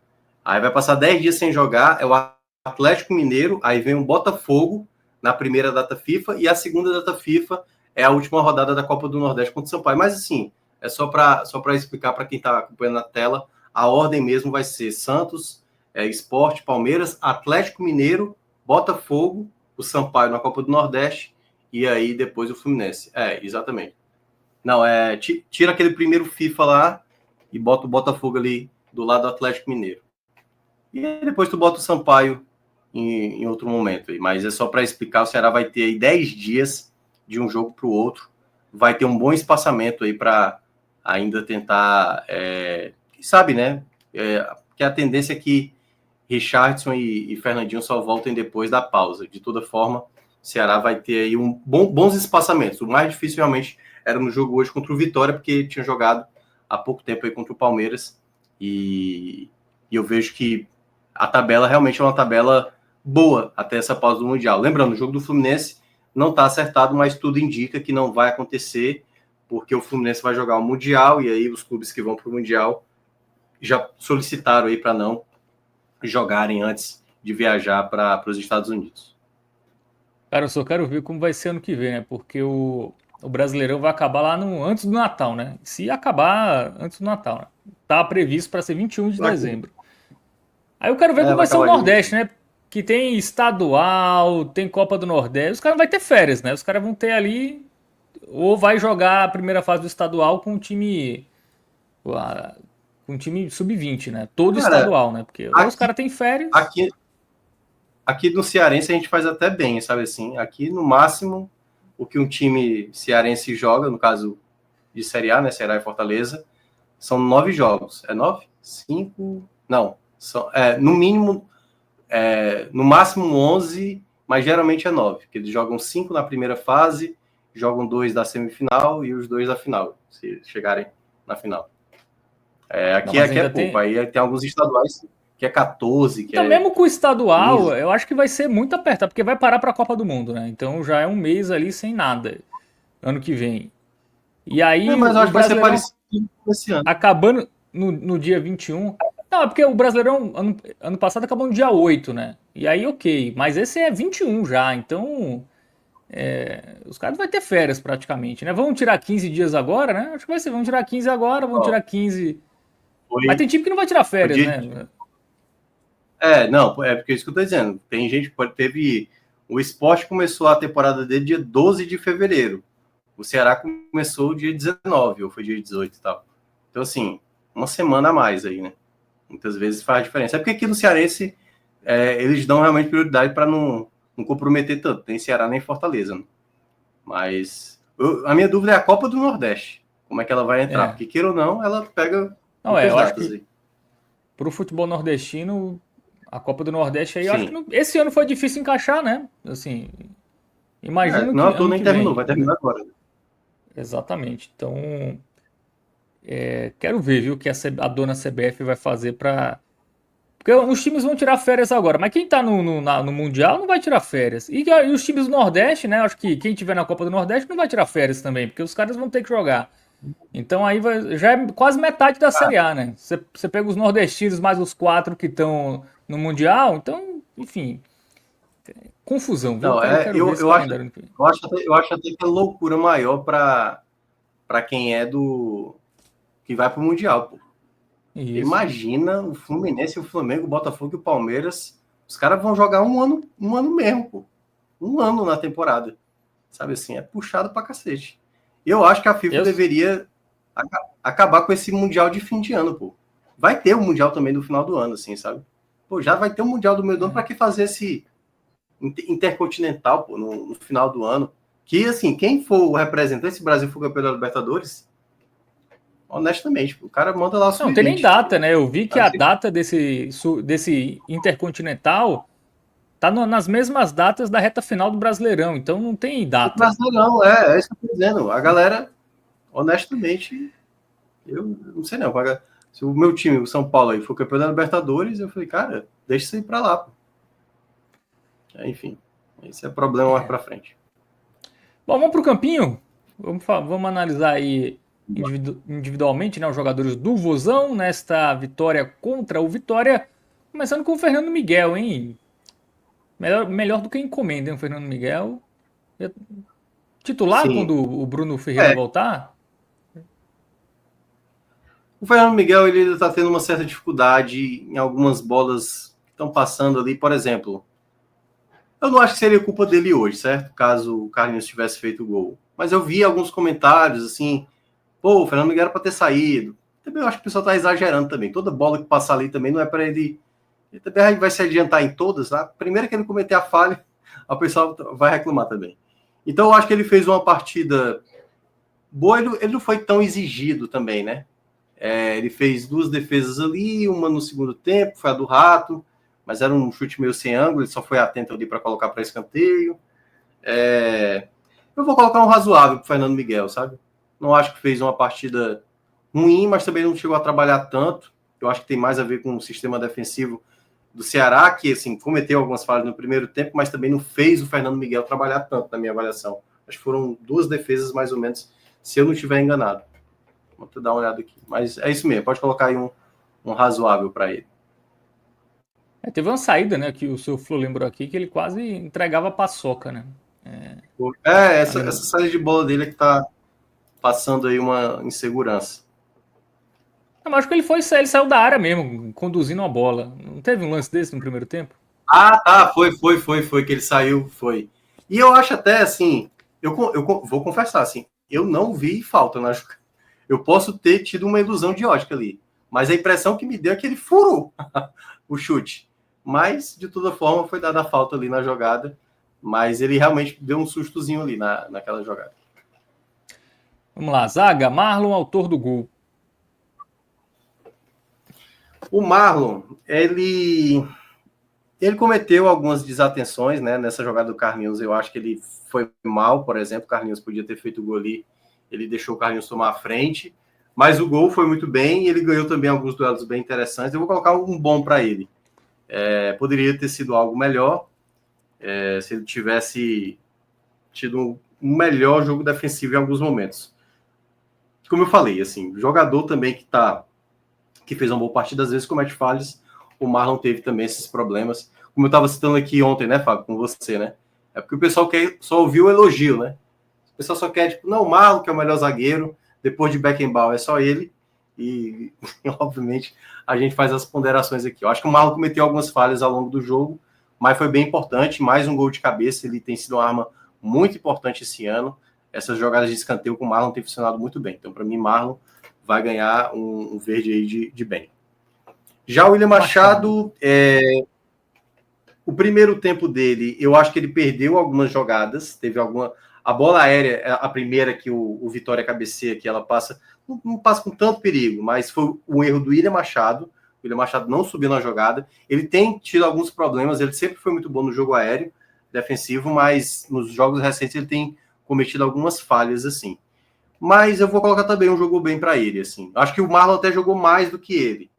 Aí vai passar 10 dias sem jogar, é o Atlético Mineiro, aí vem o Botafogo na primeira data FIFA, e a segunda data FIFA é a última rodada da Copa do Nordeste contra o Sampaio. Mas assim, é só para explicar para quem está acompanhando na tela, a ordem mesmo vai ser Santos, Sport, Palmeiras, Atlético Mineiro, Botafogo, o Sampaio na Copa do Nordeste, e aí depois o Fluminense. Exatamente. Não, tira aquele primeiro FIFA lá e bota o Botafogo ali do lado do Atlético Mineiro. E depois tu bota o Sampaio em outro momento. Mas é só para explicar, o Ceará vai ter aí 10 dias de um jogo para o outro. Vai ter um bom espaçamento aí para ainda tentar... quem sabe, né? Que a tendência é que Richardson e Fernandinho só voltem depois da pausa. De toda forma, o Ceará vai ter aí bons espaçamentos. O mais difícil realmente era no jogo hoje contra o Vitória, porque tinha jogado há pouco tempo aí contra o Palmeiras. E eu vejo que a tabela realmente é uma tabela boa até essa pausa do Mundial. Lembrando, o jogo do Fluminense não está acertado, mas tudo indica que não vai acontecer, porque o Fluminense vai jogar o Mundial, e aí os clubes que vão para o Mundial já solicitaram aí para não jogarem antes de viajar para os Estados Unidos. Cara, eu só quero ver como vai ser ano que vem, né? Porque o Brasileirão vai acabar lá antes do Natal, né? Se acabar antes do Natal, né? Tá previsto para ser 21 de dezembro. Aí eu quero ver como vai ser o Nordeste, né? Que tem estadual, tem Copa do Nordeste. Os caras não vão ter férias, né? Os caras vão ter ali... Ou vai jogar a primeira fase do estadual com o time... Com o time sub-20, né? Todo estadual, né? Porque ou os caras têm férias... aqui no Cearense a gente faz até bem, sabe assim? Aqui, no máximo, o que um time cearense joga, no caso de Série A, né? Ceará e Fortaleza, são 9 jogos. É 9? 5? Não. No mínimo, no máximo 11, mas geralmente é 9. Porque eles jogam 5 na primeira fase, jogam 2 da semifinal e os 2 da final, se chegarem na final. Aqui é pouco. Aí tem alguns estaduais que é 14. Então, mesmo com o estadual, 15. Eu acho que vai ser muito apertado, porque vai parar para a Copa do Mundo, né? Então já é um mês ali sem nada, ano que vem. E aí mas eu acho que vai ser parecido com esse ano. Acabando no dia 21. Não, é porque o Brasileirão ano passado acabou no dia 8, né? E aí, ok. Mas esse é 21 já, então... os caras vão ter férias praticamente, né? Vamos tirar 15 dias agora, né? Acho que vai ser, vamos tirar 15 agora, vamos tirar 15... Mas tem time que não vai tirar férias, né? Não, é porque é isso que eu tô dizendo. Tem gente que teve... O Sport começou a temporada dele dia 12 de fevereiro. O Ceará começou dia 19, ou foi dia 18 e tal. Então, assim, uma semana a mais aí, né? Muitas vezes faz diferença. É porque aqui no Cearense, eles dão realmente prioridade para não comprometer tanto. Nem Ceará, nem Fortaleza, né? Mas a minha dúvida é a Copa do Nordeste. Como é que ela vai entrar? Porque, queira ou não, ela pega eu acho que pro futebol nordestino, a Copa do Nordeste aí, eu acho que esse ano foi difícil encaixar, né? Assim, imagino que... Não, nem terminou, vai terminar agora. Exatamente. Então, quero ver, viu, o que a dona CBF vai fazer para... Porque os times vão tirar férias agora, mas quem tá no Mundial não vai tirar férias. E os times do Nordeste, né? Acho que quem tiver na Copa do Nordeste não vai tirar férias também, porque os caras vão ter que jogar. Então aí já é quase metade da Série A, né? Você pega os nordestinos mais os 4 que estão no Mundial, então, enfim... Confusão, viu? Não, eu acho até que é loucura maior para quem é que vai pro Mundial, pô. Isso. Imagina o Fluminense, o Flamengo, o Botafogo e o Palmeiras. Os caras vão jogar um ano mesmo, pô. Um ano na temporada. Sabe assim, é puxado pra cacete. Eu acho que a FIFA deveria acabar com esse Mundial de fim de ano, pô. Vai ter o Mundial também no final do ano, assim, sabe? Pô, já vai ter o Mundial do meio do ano, pra que fazer esse intercontinental, pô, no final do ano? Que, assim, quem for o representante, se o Brasil for campeão da Libertadores... Honestamente, o cara manda lá o Não tem nem data, né? Eu vi que a data desse Intercontinental tá nas mesmas datas da reta final do Brasileirão, então não tem data. O Brasileirão, é isso que eu tô dizendo. A galera, honestamente, eu não sei não. Se o meu time, o São Paulo, aí, for campeão da Libertadores, eu falei, cara, deixa isso aí pra lá. Pô. Enfim, esse é problema mais pra frente. Bom, vamos pro campinho? Vamos analisar aí individualmente, né, os jogadores do Vozão nesta vitória contra o Vitória, começando com o Fernando Miguel, hein? Melhor do que encomenda, hein, o Fernando Miguel. Titular quando o Bruno Ferreira voltar? O Fernando Miguel ele está tendo uma certa dificuldade em algumas bolas que estão passando ali, por exemplo. Eu não acho que seria culpa dele hoje, certo? Caso o Carlinhos tivesse feito o gol. Mas eu vi alguns comentários assim, pô, o Fernando Miguel era para ter saído. Também eu acho que o pessoal está exagerando também. Toda bola que passar ali também não é para ele... Ele também vai se adiantar em todas, tá? Primeiro que ele cometer a falha, o pessoal vai reclamar também. Então eu acho que ele fez uma partida boa, ele não foi tão exigido também, né? Ele fez 2 defesas ali, uma no segundo tempo, foi a do Rato, mas era um chute meio sem ângulo, ele só foi atento ali para colocar para escanteio. Eu vou colocar um razoável para o Fernando Miguel, sabe? Não acho que fez uma partida ruim, mas também não chegou a trabalhar tanto. Eu acho que tem mais a ver com o sistema defensivo do Ceará, que assim, cometeu algumas falhas no primeiro tempo, mas também não fez o Fernando Miguel trabalhar tanto, na minha avaliação. Acho que foram 2 defesas, mais ou menos, se eu não estiver enganado. Vou dar uma olhada aqui. Mas é isso mesmo, pode colocar aí um razoável para ele. Teve uma saída, né, que o seu Flo lembrou aqui, que ele quase entregava a paçoca, né? Essa saída de bola dele é que tá passando aí uma insegurança. Não, acho que ele saiu da área mesmo, conduzindo a bola. Não teve um lance desse no primeiro tempo? Ah, tá, foi que ele saiu, foi. E eu acho até, assim, eu vou confessar, assim, eu não vi falta na jogada. Eu posso ter tido uma ilusão de ótica ali, mas a impressão que me deu é que ele furou o chute. mas de toda forma foi dada a falta ali na jogada, mas ele realmente deu um sustozinho ali naquela jogada. Vamos lá, zaga, Marlon, autor do gol. O Marlon, ele cometeu algumas desatenções, né? Nessa jogada do Carlinhos, eu acho que ele foi mal, por exemplo, o Carlinhos podia ter feito o gol ali, ele deixou o Carlinhos tomar a frente, mas o gol foi muito bem e ele ganhou também alguns duelos bem interessantes. Eu vou colocar um bom para ele. Poderia ter sido algo melhor, se ele tivesse tido um melhor jogo defensivo em alguns momentos. Como eu falei, assim, jogador também que fez uma boa partida, às vezes comete falhas. O Marlon teve também esses problemas. Como eu estava citando aqui ontem, né, Fábio, com você, né? É porque o pessoal quer só ouvir o elogio, né? O pessoal só quer, tipo, não, o Marlon, que é o melhor zagueiro, depois de Beckenbauer é só ele. E, obviamente, a gente faz as ponderações aqui. Eu acho que o Marlon cometeu algumas falhas ao longo do jogo, mas foi bem importante. Mais um gol de cabeça, ele tem sido uma arma muito importante esse ano. Essas jogadas de escanteio com o Marlon tem funcionado muito bem. Então, para mim, Marlon vai ganhar um verde aí de bem. Já o William Machado, o primeiro tempo dele, eu acho que ele perdeu algumas jogadas, teve alguma... A bola aérea, a primeira que o Vitória cabeceia, que ela passa, não passa com tanto perigo, mas foi um erro do William Machado. O William Machado não subiu na jogada. Ele tem tido alguns problemas, ele sempre foi muito bom no jogo aéreo defensivo, mas nos jogos recentes ele tem cometido algumas falhas, assim. Mas eu vou colocar também um jogo bem para ele, assim. Acho que o Marlon até jogou mais do que ele.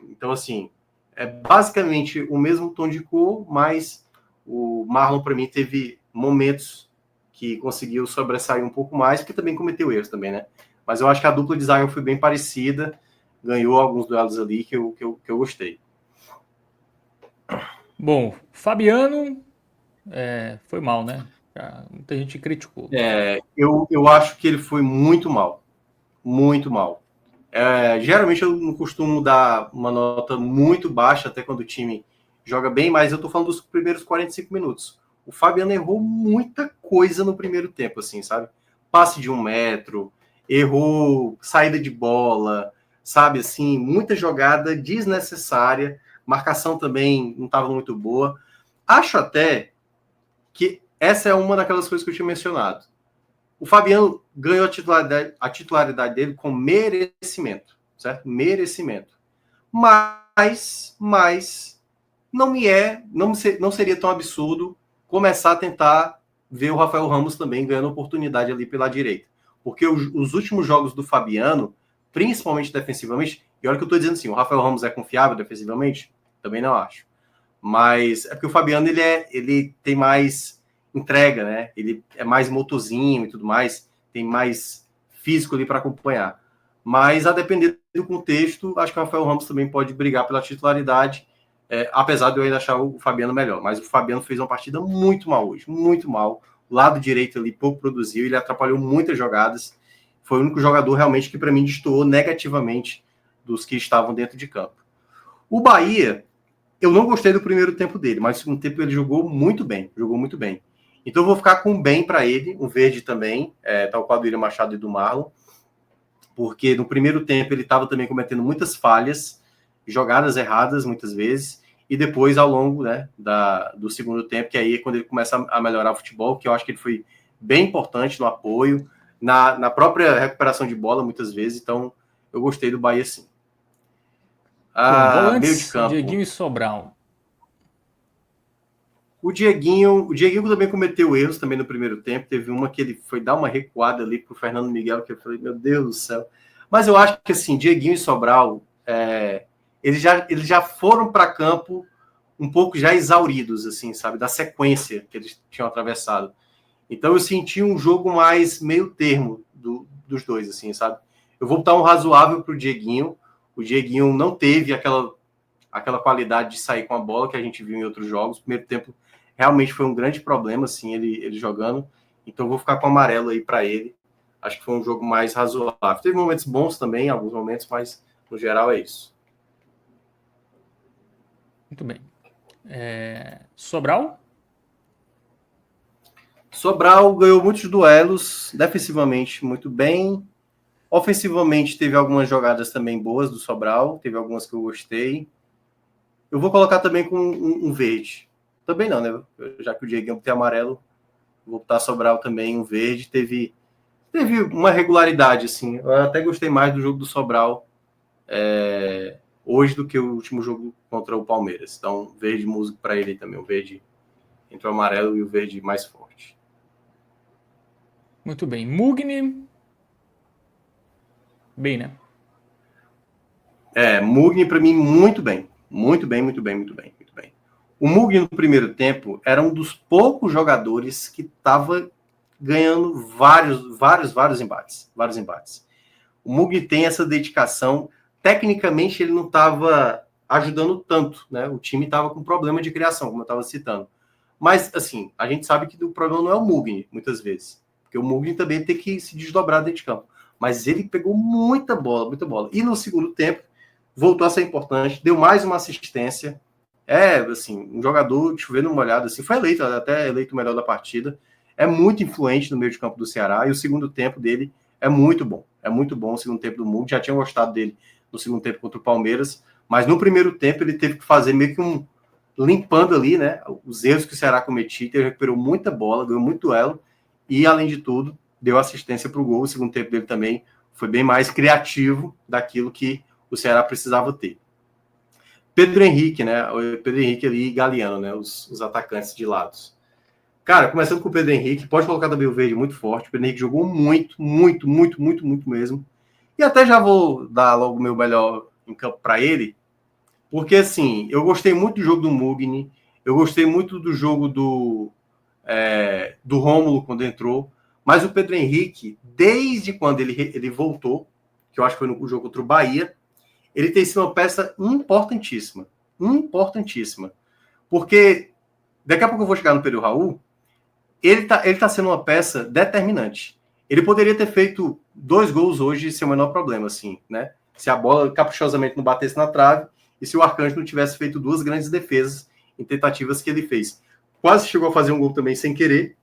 Então, assim, é basicamente o mesmo tom de cor, mas o Marlon, para mim, teve momentos que conseguiu sobressair um pouco mais, porque também cometeu erros também, né? Mas eu acho que a dupla de zaga foi bem parecida, ganhou alguns duelos ali que eu gostei. Bom, Fabiano foi mal, né? Muita gente criticou. Eu acho que ele foi muito mal. Muito mal. Geralmente eu não costumo dar uma nota muito baixa, até quando o time joga bem, mas eu tô falando dos primeiros 45 minutos. O Fabiano errou muita coisa no primeiro tempo, assim, sabe? Passe de 1 metro, errou saída de bola, sabe, assim, muita jogada desnecessária, marcação também não estava muito boa. Acho até que essa é uma daquelas coisas que eu tinha mencionado. O Fabiano ganhou a titularidade dele com merecimento, certo? Merecimento. Mas não seria tão absurdo começar a tentar ver o Rafael Ramos também ganhando oportunidade ali pela direita. Porque os últimos jogos do Fabiano, principalmente defensivamente, e olha que eu estou dizendo assim, o Rafael Ramos é confiável defensivamente? Também não acho. Mas é porque o Fabiano ele tem mais entrega, né? Ele é mais motorzinho e tudo mais, tem mais físico ali para acompanhar. Mas a depender do contexto, acho que o Rafael Ramos também pode brigar pela titularidade, apesar de eu ainda achar o Fabiano melhor. Mas o Fabiano fez uma partida muito mal hoje, muito mal. O lado direito ali pouco produziu, ele atrapalhou muitas jogadas. Foi o único jogador realmente que para mim destoou negativamente dos que estavam dentro de campo. O Bahia, eu não gostei do primeiro tempo dele, mas no segundo tempo ele jogou muito bem, Então eu vou ficar com um bem para ele, um verde também, tal qual do William Machado e do Marlon, porque no primeiro tempo ele estava também cometendo muitas falhas, jogadas erradas muitas vezes, e depois ao longo, né, do segundo tempo, que aí é quando ele começa a melhorar o futebol, que eu acho que ele foi bem importante no apoio, na própria recuperação de bola muitas vezes, então eu gostei do Bahia sim. Bom, Meio de volantes, campo. Dieguinho e Sobral. O Dieguinho também cometeu erros também no primeiro tempo. Teve uma que ele foi dar uma recuada ali pro Fernando Miguel, que eu falei, meu Deus do céu. Mas eu acho que assim, Dieguinho e Sobral, eles já foram para campo um pouco já exauridos, assim, sabe, da sequência que eles tinham atravessado. Então eu senti um jogo mais meio termo dos dois, assim, sabe. Eu vou botar um razoável pro Dieguinho. O Dieguinho não teve aquela qualidade de sair com a bola que a gente viu em outros jogos. O primeiro tempo realmente foi um grande problema, assim, ele jogando. Então eu vou ficar com amarelo aí para ele. Acho que foi um jogo mais razoável. Teve momentos bons também, alguns momentos, mas no geral é isso. Muito bem. Sobral? Sobral ganhou muitos duelos, defensivamente muito bem. Ofensivamente teve algumas jogadas também boas do Sobral, teve algumas que eu gostei. Eu vou colocar também com um verde. Também não, né? Já que o Diego tem amarelo, vou botar Sobral também, um verde. Teve uma regularidade, assim. Eu até gostei mais do jogo do Sobral hoje do que o último jogo contra o Palmeiras. Então, verde músico para ele também. O verde entre o amarelo e o verde mais forte. Muito bem. Mugni. Bem, né? Mugni para mim muito bem. Muito bem, muito bem, muito bem, muito bem. O Mugni no primeiro tempo era um dos poucos jogadores que estava ganhando vários embates. Vários embates. O Mugni tem essa dedicação. Tecnicamente, ele não estava ajudando tanto, né? O time estava com problema de criação, como eu estava citando. Mas, assim, a gente sabe que o problema não é o Mugni, muitas vezes. Porque o Mugni também tem que se desdobrar dentro de campo. Mas ele pegou muita bola, muita bola. E no segundo tempo, voltou a ser importante, deu mais uma assistência. Assim, um jogador, chovendo uma olhada, assim, foi até eleito o melhor da partida. É muito influente no meio de campo do Ceará e o segundo tempo dele é muito bom. É muito bom o segundo tempo do Mugni. Já tinha gostado dele no segundo tempo contra o Palmeiras, mas no primeiro tempo ele teve que fazer meio que limpando ali, né, os erros que o Ceará cometia. Ele recuperou muita bola, ganhou muito duelo e, além de tudo, deu assistência para o gol. O segundo tempo dele também foi bem mais criativo daquilo que o Ceará precisava ter. Pedro Henrique, né? O Pedro Henrique ali e Galeano, né? Os atacantes de lados. Cara, começando com o Pedro Henrique, pode colocar também o verde muito forte. O Pedro Henrique jogou muito mesmo. E até já vou dar logo o meu melhor em campo para ele, porque assim, eu gostei muito do jogo do Mugni, eu gostei muito do jogo do Rômulo quando entrou, mas o Pedro Henrique, desde quando ele voltou, que eu acho que foi no jogo contra o Bahia, ele tem sido uma peça importantíssima. Importantíssima. Porque daqui a pouco eu vou chegar no Pedro Raul, ele tá sendo uma peça determinante. Ele poderia ter feito 2 gols hoje sem o menor problema, assim, né? Se a bola caprichosamente não batesse na trave e se o Arcanjo não tivesse feito 2 grandes defesas em tentativas que ele fez. Quase chegou a fazer um gol também sem querer,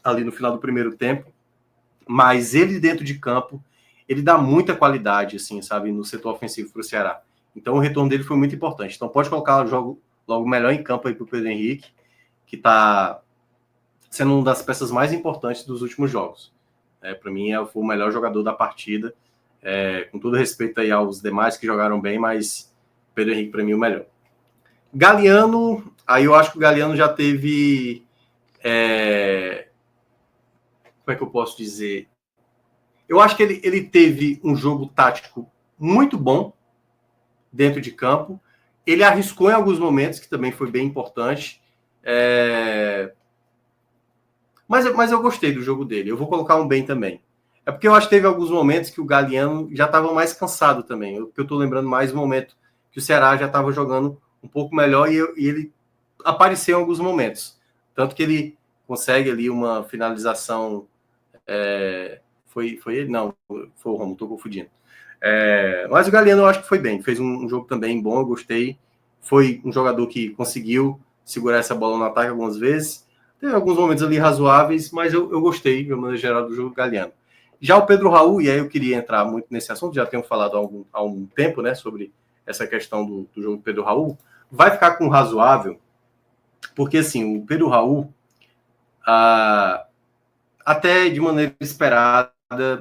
ali no final do primeiro tempo, mas ele dentro de campo, ele dá muita qualidade, assim, sabe, no setor ofensivo para o Ceará. Então o retorno dele foi muito importante. Então pode colocar o jogo logo melhor em campo aí para o Pedro Henrique, que está sendo uma das peças mais importantes dos últimos jogos. Para mim, foi o melhor jogador da partida, com todo respeito aí aos demais que jogaram bem, mas Pedro Henrique, para mim, o melhor. Galeano, aí eu acho que o Galeano já teve... como é que eu posso dizer? Eu acho que ele teve um jogo tático muito bom dentro de campo. Ele arriscou em alguns momentos, que também foi bem importante. Mas eu gostei do jogo dele. Eu vou colocar um bem também. É porque eu acho que teve alguns momentos que o Galeano já estava mais cansado também. Eu estou lembrando mais o momento que o Ceará já estava jogando um pouco melhor e ele apareceu em alguns momentos. Tanto que ele consegue ali uma finalização... Foi ele? Não, foi o Romulo, estou confundindo. Mas o Galeano eu acho que foi bem. Fez um jogo também bom, eu gostei. Foi um jogador que conseguiu segurar essa bola no ataque algumas vezes. Teve alguns momentos ali razoáveis, mas eu gostei, de uma maneira geral, do jogo do Galeano. Já o Pedro Raul, e aí eu queria entrar muito nesse assunto, já tenho falado há um tempo, né, sobre essa questão do jogo do Pedro Raul, vai ficar com razoável, porque assim, o Pedro Raul, até de maneira esperada,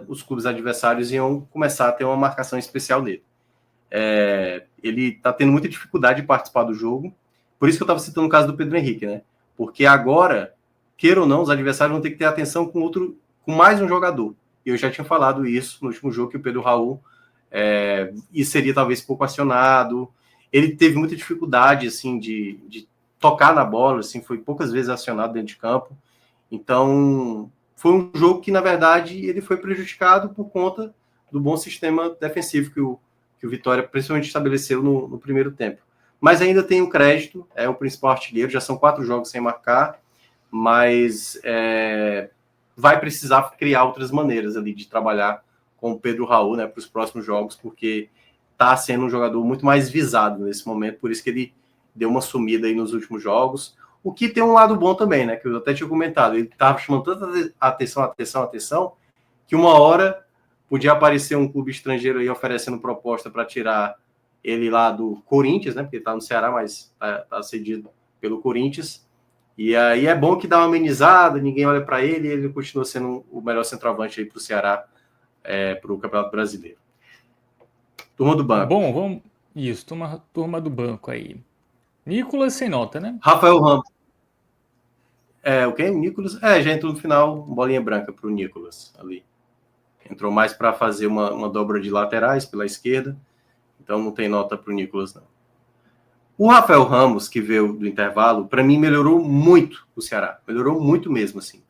os clubes adversários iam começar a ter uma marcação especial nele. Ele está tendo muita dificuldade de participar do jogo, por isso que eu estava citando o caso do Pedro Henrique, né? Porque agora, queira ou não, os adversários vão ter que ter atenção com mais um jogador. E eu já tinha falado isso no último jogo, que o Pedro Raul e seria talvez pouco acionado. Ele teve muita dificuldade assim, de tocar na bola, assim, foi poucas vezes acionado dentro de campo. Então, foi um jogo que, na verdade, ele foi prejudicado por conta do bom sistema defensivo que o Vitória principalmente estabeleceu no primeiro tempo. Mas ainda tem o crédito, é o principal artilheiro, já são 4 jogos sem marcar, mas vai precisar criar outras maneiras ali de trabalhar com o Pedro Raul, né, para os próximos jogos, porque está sendo um jogador muito mais visado nesse momento, por isso que ele deu uma sumida aí nos últimos jogos, o que tem um lado bom também, né, que eu até tinha comentado, ele estava chamando tanta atenção, que uma hora podia aparecer um clube estrangeiro aí oferecendo proposta para tirar ele lá do Corinthians, né? Porque ele tá no Ceará, mas tá cedido pelo Corinthians. E aí é bom que dá uma amenizada, ninguém olha para ele e ele continua sendo o melhor centroavante aí para o Ceará, para o Campeonato Brasileiro. Turma do banco. Bom, vamos. Isso, turma do banco aí. Nicolas sem nota, né? Rafael Ramos. O quê? O Nicolas? Já entrou no final, bolinha branca para o Nicolas ali. Entrou mais para fazer uma dobra de laterais pela esquerda. Então não tem nota para o Nicolas, não. O Rafael Ramos, que veio do intervalo, para mim melhorou muito o Ceará. Melhorou muito mesmo, assim.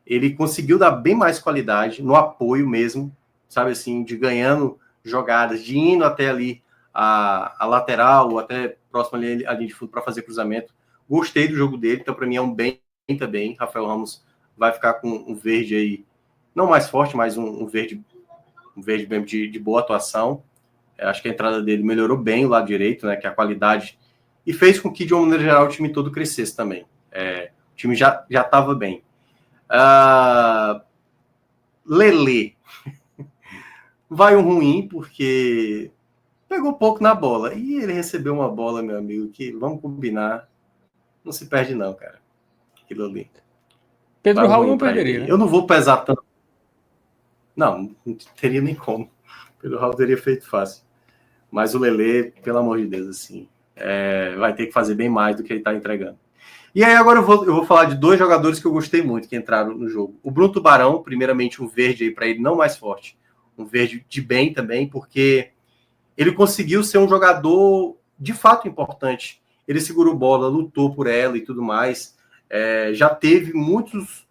Ele conseguiu dar bem mais qualidade no apoio mesmo, sabe assim, de ganhando jogadas, de indo até ali a lateral, até próximo ali a linha de fundo para fazer cruzamento. Gostei do jogo dele, então para mim é um bem também. Rafael Ramos vai ficar com um verde aí, não mais forte, mas um verde mesmo de boa atuação. Acho que a entrada dele melhorou bem o lado direito, né, que é a qualidade, e fez com que, de uma maneira geral, o time todo crescesse também. O time já estava bem. Lelê. Vai um ruim, porque pegou pouco na bola. E ele recebeu uma bola, meu amigo, que, vamos combinar, não se perde não, cara. Aquilo ali. Pedro Raul não perderia, né? Eu não vou pesar tanto. Não teria nem como. Pedro Raul teria feito fácil. Mas o Lelê, pelo amor de Deus, assim, vai ter que fazer bem mais do que ele está entregando. E aí agora eu vou falar de dois jogadores que eu gostei muito, que entraram no jogo. O Bruno Tubarão, primeiramente um verde aí para ele, não mais forte. Um verde de bem também, porque ele conseguiu ser um jogador de fato importante. Ele segurou bola, lutou por ela e tudo mais. Já teve muitos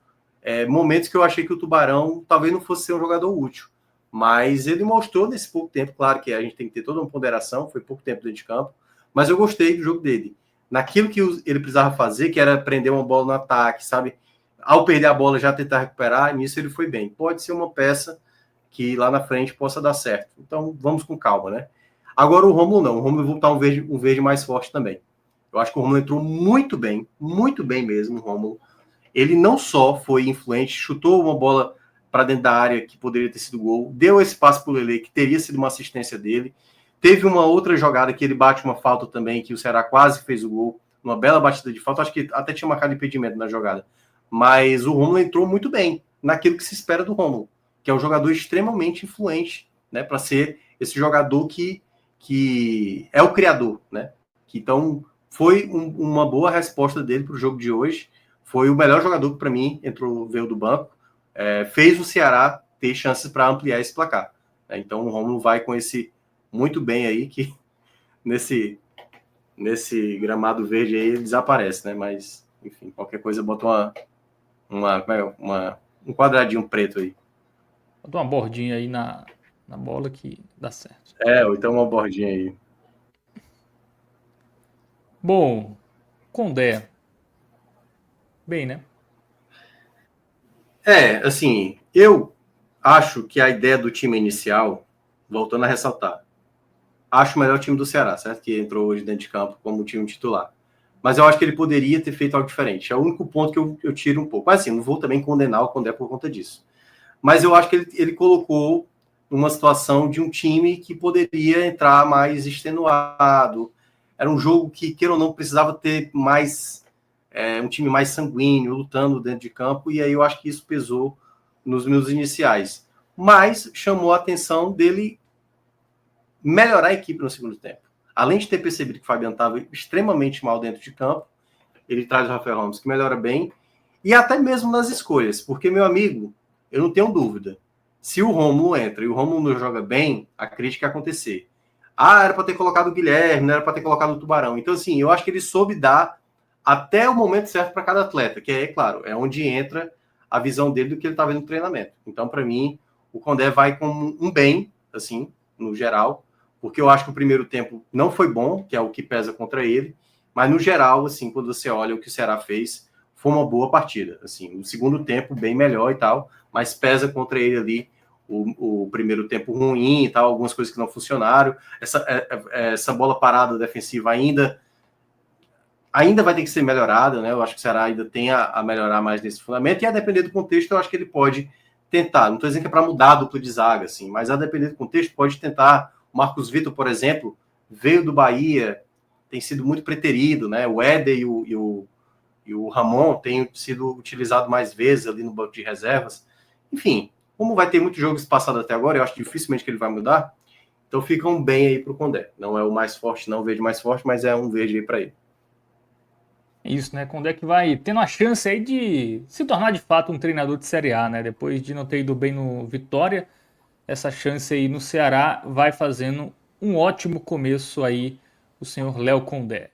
momentos que eu achei que o Tubarão talvez não fosse ser um jogador útil. Mas ele mostrou nesse pouco tempo, claro que a gente tem que ter toda uma ponderação, foi pouco tempo dentro de campo, mas eu gostei do jogo dele. Naquilo que ele precisava fazer, que era prender uma bola no ataque, sabe? Ao perder a bola, já tentar recuperar, nisso ele foi bem. Pode ser uma peça que lá na frente possa dar certo. Então, vamos com calma, né? Agora o Rômulo não. O Rômulo vai botar um verde mais forte também. Eu acho que o Rômulo entrou muito bem mesmo, o Rômulo. Ele não só foi influente, chutou uma bola para dentro da área que poderia ter sido gol, deu esse passe para o Lelê, que teria sido uma assistência dele. Teve uma outra jogada que ele bate uma falta também, que o Ceará quase fez o gol, uma bela batida de falta, acho que até tinha marcado impedimento na jogada. Mas o Rômulo entrou muito bem naquilo que se espera do Rômulo, que é um jogador extremamente influente, né, para ser esse jogador que é o criador, né? Então, foi uma boa resposta dele para o jogo de hoje. Foi o melhor jogador que, para mim, veio do banco. Fez o Ceará ter chances para ampliar esse placar. Então o Rômulo vai com esse muito bem aí, que nesse gramado verde aí ele desaparece, né? Mas, enfim, qualquer coisa bota um quadradinho preto aí. Bota uma bordinha aí na bola que dá certo. Ou então uma bordinha aí. Bom, Condé. Bem, né? Assim, eu acho que a ideia do time inicial, voltando a ressaltar, acho o melhor time do Ceará, certo? Que entrou hoje dentro de campo como time titular. Mas eu acho que ele poderia ter feito algo diferente. É o único ponto que eu tiro um pouco. Mas assim, não vou também condenar o Condé por conta disso. Mas eu acho que ele colocou numa situação de um time que poderia entrar mais extenuado. Era um jogo que, queira ou não, precisava ter mais um time mais sanguíneo, lutando dentro de campo, e aí eu acho que isso pesou nos minutos iniciais. Mas chamou a atenção dele melhorar a equipe no segundo tempo. Além de ter percebido que o Fabiano estava extremamente mal dentro de campo, ele traz o Rafael Ramos, que melhora bem, e até mesmo nas escolhas, porque, meu amigo, eu não tenho dúvida, se o Rômulo entra e o Rômulo não joga bem, a crítica ia acontecer. Era para ter colocado o Guilherme, não era para ter colocado o Tubarão. Então, assim, eu acho que ele soube dar até o momento certo para cada atleta, que é claro, é onde entra a visão dele do que ele está vendo no treinamento. Então, para mim, o Condé vai com um bem, assim, no geral, porque eu acho que o primeiro tempo não foi bom, que é o que pesa contra ele, mas no geral, assim, quando você olha o que o Ceará fez, foi uma boa partida. Assim, o segundo tempo bem melhor e tal, mas pesa contra ele ali o primeiro tempo ruim e tal, algumas coisas que não funcionaram. Essa bola parada defensiva ainda vai ter que ser melhorada, né? Eu acho que o Ceará ainda tem a melhorar mais nesse fundamento, e a depender do contexto, eu acho que ele pode tentar. Não estou dizendo que é para mudar a dupla de zaga, assim, mas a depender do contexto, pode tentar. O Marcos Vitor, por exemplo, veio do Bahia, tem sido muito preterido, né? O Éder e o Ramon têm sido utilizados mais vezes ali no banco de reservas. Enfim, como vai ter muitos jogos passados até agora, eu acho dificilmente que ele vai mudar. Então ficam bem aí para o Condé. Não é o mais forte, não o verde mais forte, mas é um verde aí para ele. Isso, né? Quando é que vai tendo a chance aí de se tornar de fato um treinador de Série A, né? Depois de não ter ido bem no Vitória, essa chance aí no Ceará vai fazendo um ótimo começo aí o senhor Léo Condé.